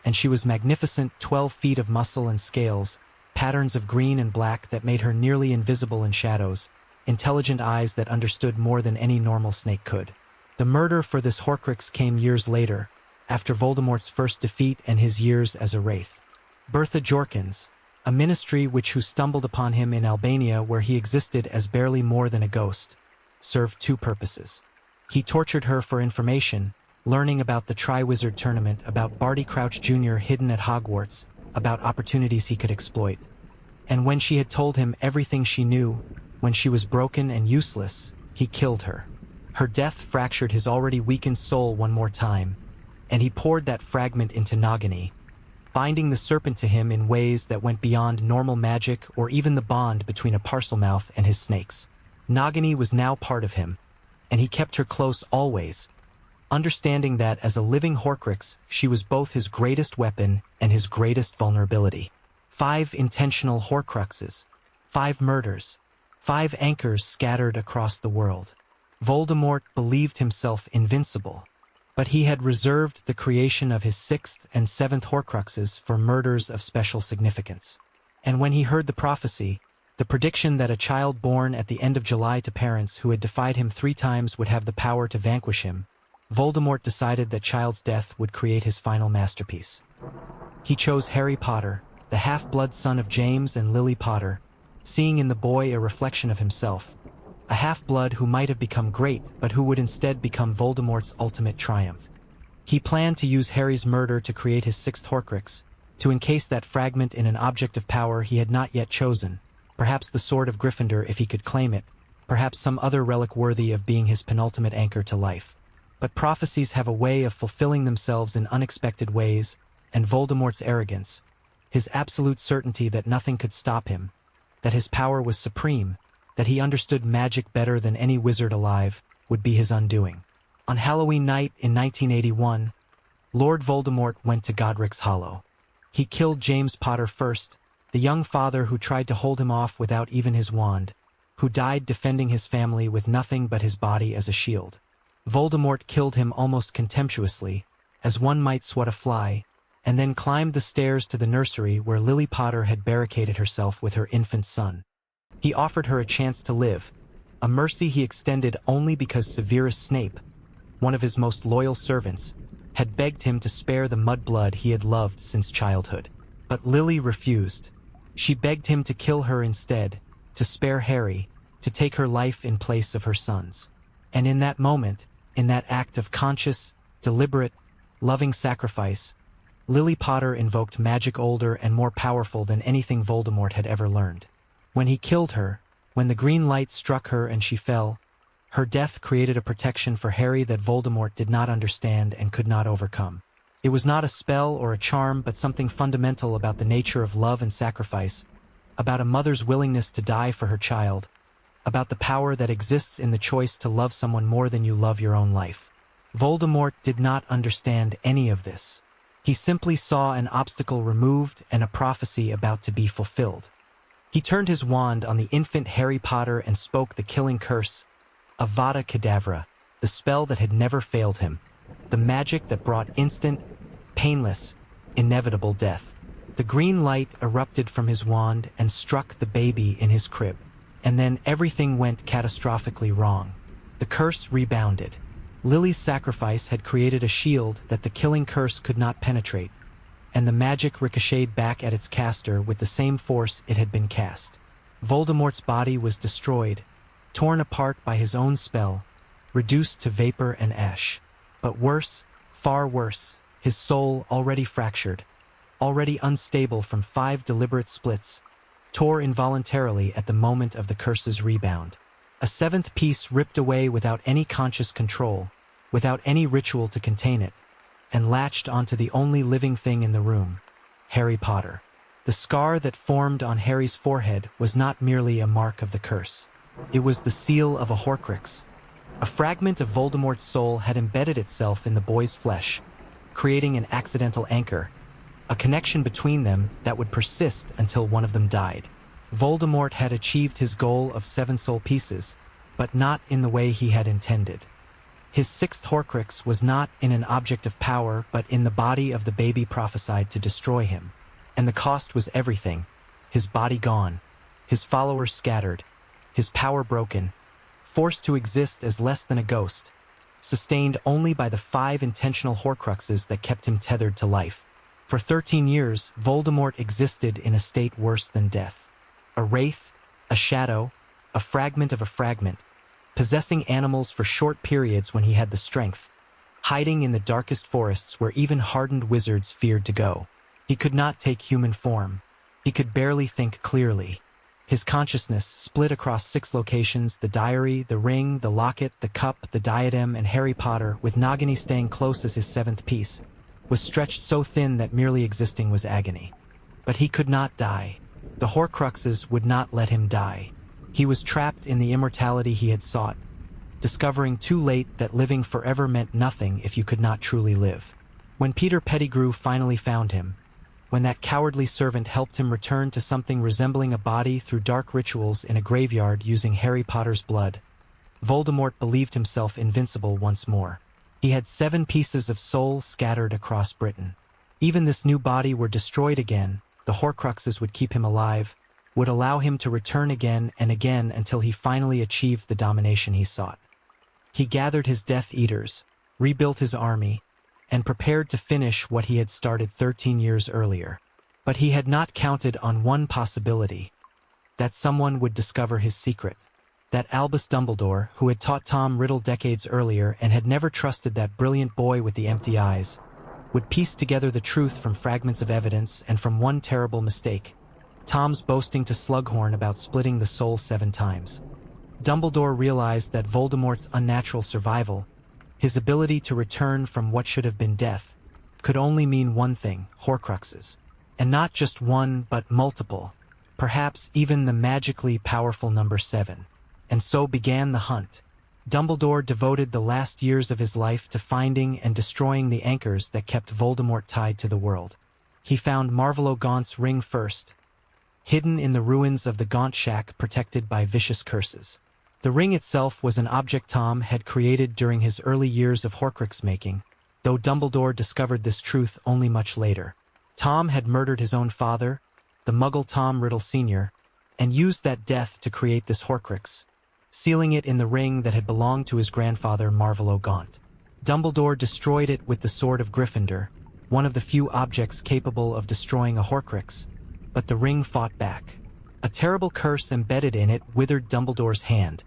Speaker 1: and she was magnificent 12 feet of muscle and scales, patterns of green and black that made her nearly invisible in shadows, intelligent eyes that understood more than any normal snake could. The murder for this Horcrux came years later, after Voldemort's first defeat and his years as a wraith. Bertha Jorkins, a ministry who stumbled upon him in Albania where he existed as barely more than a ghost, served two purposes. He tortured her for information, learning about the Triwizard Tournament, about Barty Crouch Jr. hidden at Hogwarts, about opportunities he could exploit. And when she had told him everything she knew, when she was broken and useless, he killed her. Her death fractured his already weakened soul one more time, and he poured that fragment into Nagini, binding the serpent to him in ways that went beyond normal magic or even the bond between a Parselmouth and his snakes. Nagini was now part of him, and he kept her close always, understanding that as a living Horcrux, she was both his greatest weapon and his greatest vulnerability. 5 intentional Horcruxes, 5 murders, 5 anchors scattered across the world. Voldemort believed himself invincible, but he had reserved the creation of his 6th and 7th Horcruxes for murders of special significance. And when he heard the prophecy, the prediction that a child born at the end of July to parents who had defied him 3 times would have the power to vanquish him, Voldemort decided that child's death would create his final masterpiece. He chose Harry Potter, the half-blood son of James and Lily Potter, seeing in the boy a reflection of himself, a half-blood who might have become great but who would instead become Voldemort's ultimate triumph. He planned to use Harry's murder to create his 6th Horcrux, to encase that fragment in an object of power he had not yet chosen, perhaps the Sword of Gryffindor if he could claim it, perhaps some other relic worthy of being his penultimate anchor to life. But prophecies have a way of fulfilling themselves in unexpected ways, and Voldemort's arrogance, his absolute certainty that nothing could stop him, that his power was supreme, that he understood magic better than any wizard alive, would be his undoing. On Halloween night in 1981, Lord Voldemort went to Godric's Hollow. He killed James Potter first, the young father who tried to hold him off without even his wand, who died defending his family with nothing but his body as a shield. Voldemort killed him almost contemptuously, as one might swat a fly, and then climbed the stairs to the nursery where Lily Potter had barricaded herself with her infant son. He offered her a chance to live, a mercy he extended only because Severus Snape, one of his most loyal servants, had begged him to spare the mudblood he had loved since childhood. But Lily refused. She begged him to kill her instead, to spare Harry, to take her life in place of her son's. And in that moment, in that act of conscious, deliberate, loving sacrifice, Lily Potter invoked magic older and more powerful than anything Voldemort had ever learned. When he killed her, when the green light struck her and she fell, her death created a protection for Harry that Voldemort did not understand and could not overcome. It was not a spell or a charm, but something fundamental about the nature of love and sacrifice, about a mother's willingness to die for her child, about the power that exists in the choice to love someone more than you love your own life. Voldemort did not understand any of this. He simply saw an obstacle removed and a prophecy about to be fulfilled. He turned his wand on the infant Harry Potter and spoke the killing curse, Avada Kedavra, the spell that had never failed him, the magic that brought instant, painless, inevitable death. The green light erupted from his wand and struck the baby in his crib. And then everything went catastrophically wrong. The curse rebounded. Lily's sacrifice had created a shield that the killing curse could not penetrate, and the magic ricocheted back at its caster with the same force it had been cast. Voldemort's body was destroyed, torn apart by his own spell, reduced to vapor and ash. But worse, far worse, his soul, already fractured, already unstable from 5 deliberate splits, tore involuntarily at the moment of the curse's rebound. A 7th piece ripped away without any conscious control, without any ritual to contain it, and latched onto the only living thing in the room, Harry Potter. The scar that formed on Harry's forehead was not merely a mark of the curse. It was the seal of a Horcrux. A fragment of Voldemort's soul had embedded itself in the boy's flesh, creating an accidental anchor, a connection between them that would persist until one of them died. Voldemort had achieved his goal of 7 soul pieces, but not in the way he had intended. His 6th Horcrux was not in an object of power, but in the body of the baby prophesied to destroy him. And the cost was everything: his body gone, his followers scattered, his power broken, forced to exist as less than a ghost, sustained only by the 5 intentional Horcruxes that kept him tethered to life. For 13 years, Voldemort existed in a state worse than death. A wraith, a shadow, a fragment of a fragment, possessing animals for short periods when he had the strength, hiding in the darkest forests where even hardened wizards feared to go. He could not take human form. He could barely think clearly. His consciousness, split across 6 locations, the diary, the ring, the locket, the cup, the diadem, and Harry Potter, with Nagini staying close as his 7th piece, was stretched so thin that merely existing was agony. But he could not die. The Horcruxes would not let him die. He was trapped in the immortality he had sought, discovering too late that living forever meant nothing if you could not truly live. When Peter Pettigrew finally found him, when that cowardly servant helped him return to something resembling a body through dark rituals in a graveyard using Harry Potter's blood, Voldemort believed himself invincible once more. He had 7 pieces of soul scattered across Britain. Even this new body were destroyed again, the Horcruxes would keep him alive, would allow him to return again and again until he finally achieved the domination he sought. He gathered his Death Eaters, rebuilt his army, and prepared to finish what he had started 13 years earlier. But he had not counted on one possibility, that someone would discover his secret. That Albus Dumbledore, who had taught Tom Riddle decades earlier and had never trusted that brilliant boy with the empty eyes, would piece together the truth from fragments of evidence and from one terrible mistake, Tom's boasting to Slughorn about splitting the soul 7 times. Dumbledore realized that Voldemort's unnatural survival, his ability to return from what should have been death, could only mean one thing: Horcruxes. And not just one, but multiple, perhaps even the magically powerful number 7. And so began the hunt. Dumbledore devoted the last years of his life to finding and destroying the anchors that kept Voldemort tied to the world. He found Marvolo Gaunt's ring first, hidden in the ruins of the Gaunt Shack protected by vicious curses. The ring itself was an object Tom had created during his early years of Horcrux making, though Dumbledore discovered this truth only much later. Tom had murdered his own father, the Muggle Tom Riddle Sr., and used that death to create this Horcrux, sealing it in the ring that had belonged to his grandfather Marvolo Gaunt. Dumbledore destroyed it with the Sword of Gryffindor, one of the few objects capable of destroying a Horcrux, but the ring fought back. A terrible curse embedded in it withered Dumbledore's hand,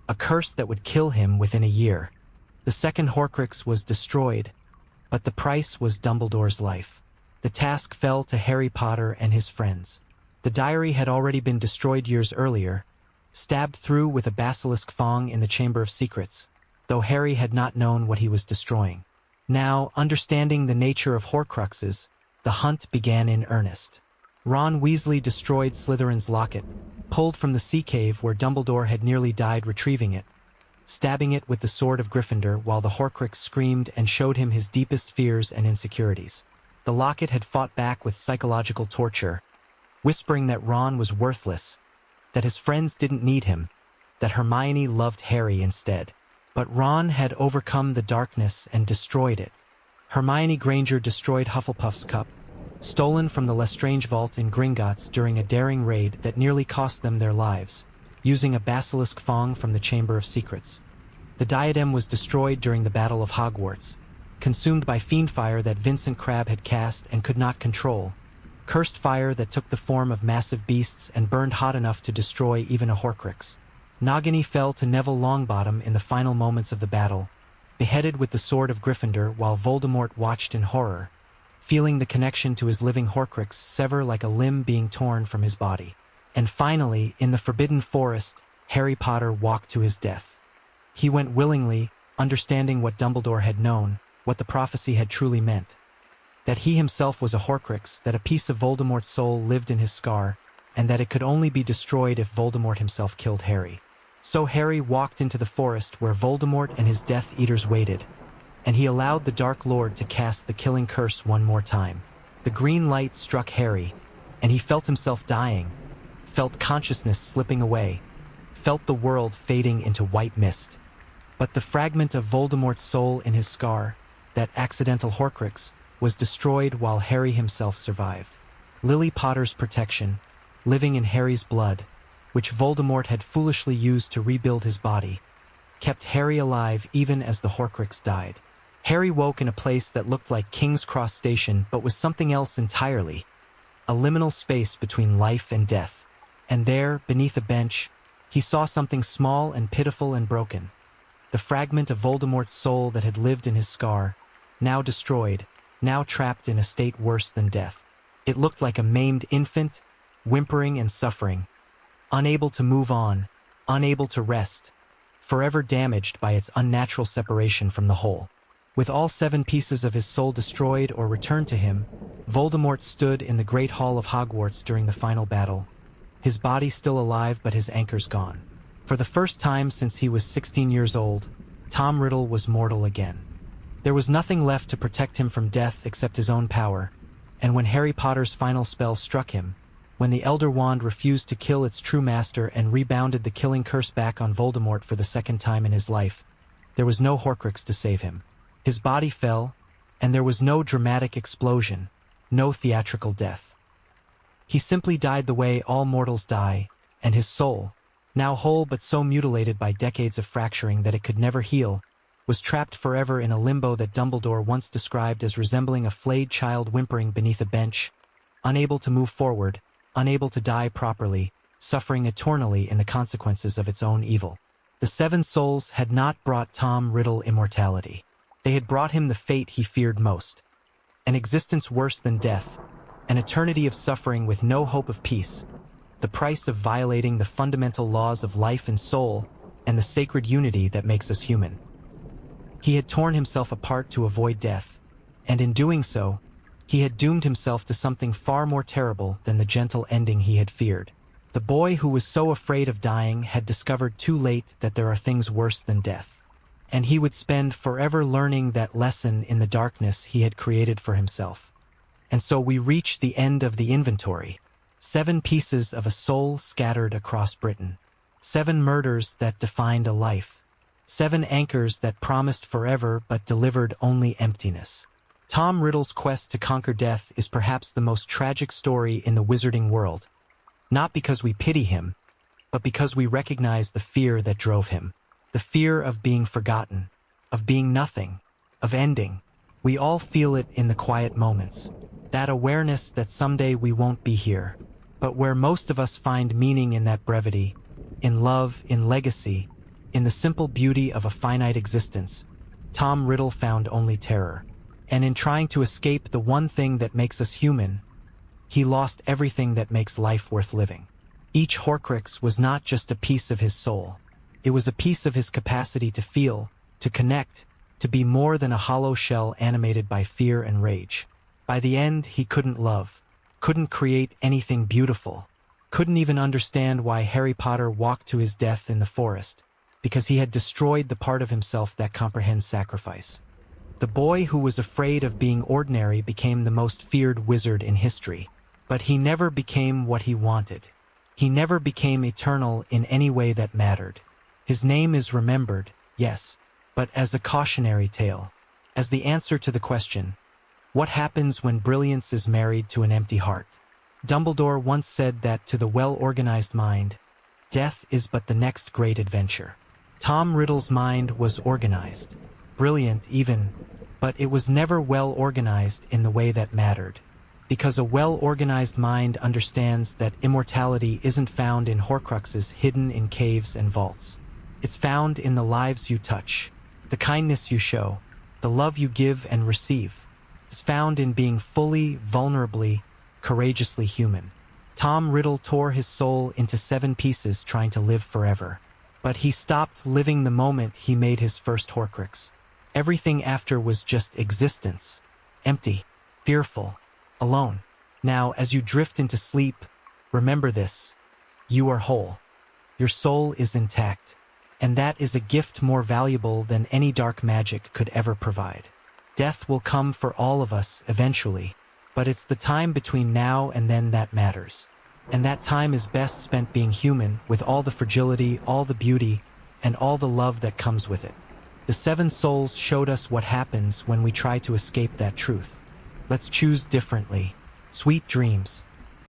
Speaker 1: a curse that would kill him within a year. The second Horcrux was destroyed, but the price was Dumbledore's life. The task fell to Harry Potter and his friends. The diary had already been destroyed years earlier, stabbed through with a basilisk fang in the Chamber of Secrets, though Harry had not known what he was destroying. Now, understanding the nature of Horcruxes, the hunt began in earnest. Ron Weasley destroyed Slytherin's locket, pulled from the sea cave where Dumbledore had nearly died retrieving it, stabbing it with the Sword of Gryffindor while the Horcrux screamed and showed him his deepest fears and insecurities. The locket had fought back with psychological torture, whispering that Ron was worthless, that his friends didn't need him, that Hermione loved Harry instead. But Ron had overcome the darkness and destroyed it. Hermione Granger destroyed Hufflepuff's cup, stolen from the Lestrange vault in Gringotts during a daring raid that nearly cost them their lives, using a basilisk fang from the Chamber of Secrets. The diadem was destroyed during the Battle of Hogwarts, consumed by fiend fire that Vincent Crabbe had cast and could not control, cursed fire that took the form of massive beasts and burned hot enough to destroy even a Horcrux. Nagini fell to Neville Longbottom in the final moments of the battle, beheaded with the Sword of Gryffindor while Voldemort watched in horror, feeling the connection to his living Horcrux sever like a limb being torn from his body. And finally, in the Forbidden Forest, Harry Potter walked to his death. He went willingly, understanding what Dumbledore had known, what the prophecy had truly meant. That he himself was a Horcrux, that a piece of Voldemort's soul lived in his scar, and that it could only be destroyed if Voldemort himself killed Harry. So Harry walked into the forest where Voldemort and his Death Eaters waited, and he allowed the Dark Lord to cast the killing curse one more time. The green light struck Harry, and he felt himself dying, felt consciousness slipping away, felt the world fading into white mist. But the fragment of Voldemort's soul in his scar, that accidental Horcrux, was destroyed while Harry himself survived. Lily Potter's protection, living in Harry's blood, which Voldemort had foolishly used to rebuild his body, kept Harry alive even as the Horcrux died. Harry woke in a place that looked like King's Cross Station but was something else entirely, a liminal space between life and death. And there, beneath a bench, He saw something small and pitiful and broken. The fragment of Voldemort's soul that had lived in his scar, now destroyed, now trapped in a state worse than death. It looked like a maimed infant, whimpering and suffering, unable to move on, unable to rest, forever damaged by its unnatural separation from the whole. With all 7 pieces of his soul destroyed or returned to him, Voldemort stood in the Great Hall of Hogwarts during the final battle, his body still alive but his anchors gone. For the first time since he was 16 years old, Tom Riddle was mortal again. There was nothing left to protect him from death except his own power, and when Harry Potter's final spell struck him, when the Elder Wand refused to kill its true master and rebounded the killing curse back on Voldemort for the second time in his life, there was no Horcrux to save him. His body fell, and there was no dramatic explosion, no theatrical death. He simply died the way all mortals die, and his soul, now whole but so mutilated by decades of fracturing that it could never heal, was trapped forever in a limbo that Dumbledore once described as resembling a flayed child whimpering beneath a bench, unable to move forward, unable to die properly, suffering eternally in the consequences of its own evil. The 7 souls had not brought Tom Riddle immortality. They had brought him the fate he feared most. An existence worse than death, an eternity of suffering with no hope of peace, the price of violating the fundamental laws of life and soul and the sacred unity that makes us human. He had torn himself apart to avoid death, and in doing so, he had doomed himself to something far more terrible than the gentle ending he had feared. The boy who was so afraid of dying had discovered too late that there are things worse than death, and he would spend forever learning that lesson in the darkness he had created for himself. And so we reach the end of the inventory. 7 pieces of a soul scattered across Britain. 7 murders that defined a life. 7 anchors that promised forever but delivered only emptiness. Tom Riddle's quest to conquer death is perhaps the most tragic story in the wizarding world. Not because we pity him, but because we recognize the fear that drove him. The fear of being forgotten, of being nothing, of ending. We all feel it in the quiet moments. That awareness that someday we won't be here. But where most of us find meaning in that brevity, in love, in legacy, in the simple beauty of a finite existence, Tom Riddle found only terror. And in trying to escape the one thing that makes us human, he lost everything that makes life worth living. Each Horcrux was not just a piece of his soul. It was a piece of his capacity to feel, to connect, to be more than a hollow shell animated by fear and rage. By the end, he couldn't love, couldn't create anything beautiful, couldn't even understand why Harry Potter walked to his death in the forest, because he had destroyed the part of himself that comprehends sacrifice. The boy who was afraid of being ordinary became the most feared wizard in history, but he never became what he wanted. He never became eternal in any way that mattered. His name is remembered, yes, but as a cautionary tale, as the answer to the question, what happens when brilliance is married to an empty heart? Dumbledore once said that to the well-organized mind, death is but the next great adventure. Tom Riddle's mind was organized, brilliant even, but it was never well-organized in the way that mattered, because a well-organized mind understands that immortality isn't found in Horcruxes hidden in caves and vaults. It's found in the lives you touch, the kindness you show, the love you give and receive. It's found in being fully, vulnerably, courageously human. Tom Riddle tore his soul into 7 pieces trying to live forever. But he stopped living the moment he made his first Horcrux. Everything after was just existence. Empty, fearful, alone. Now, as you drift into sleep, remember this. You are whole. Your soul is intact. And that is a gift more valuable than any dark magic could ever provide. Death will come for all of us eventually, but it's the time between now and then that matters. And that time is best spent being human, with all the fragility, all the beauty, and all the love that comes with it. The 7 souls showed us what happens when we try to escape that truth. Let's choose differently. Sweet dreams.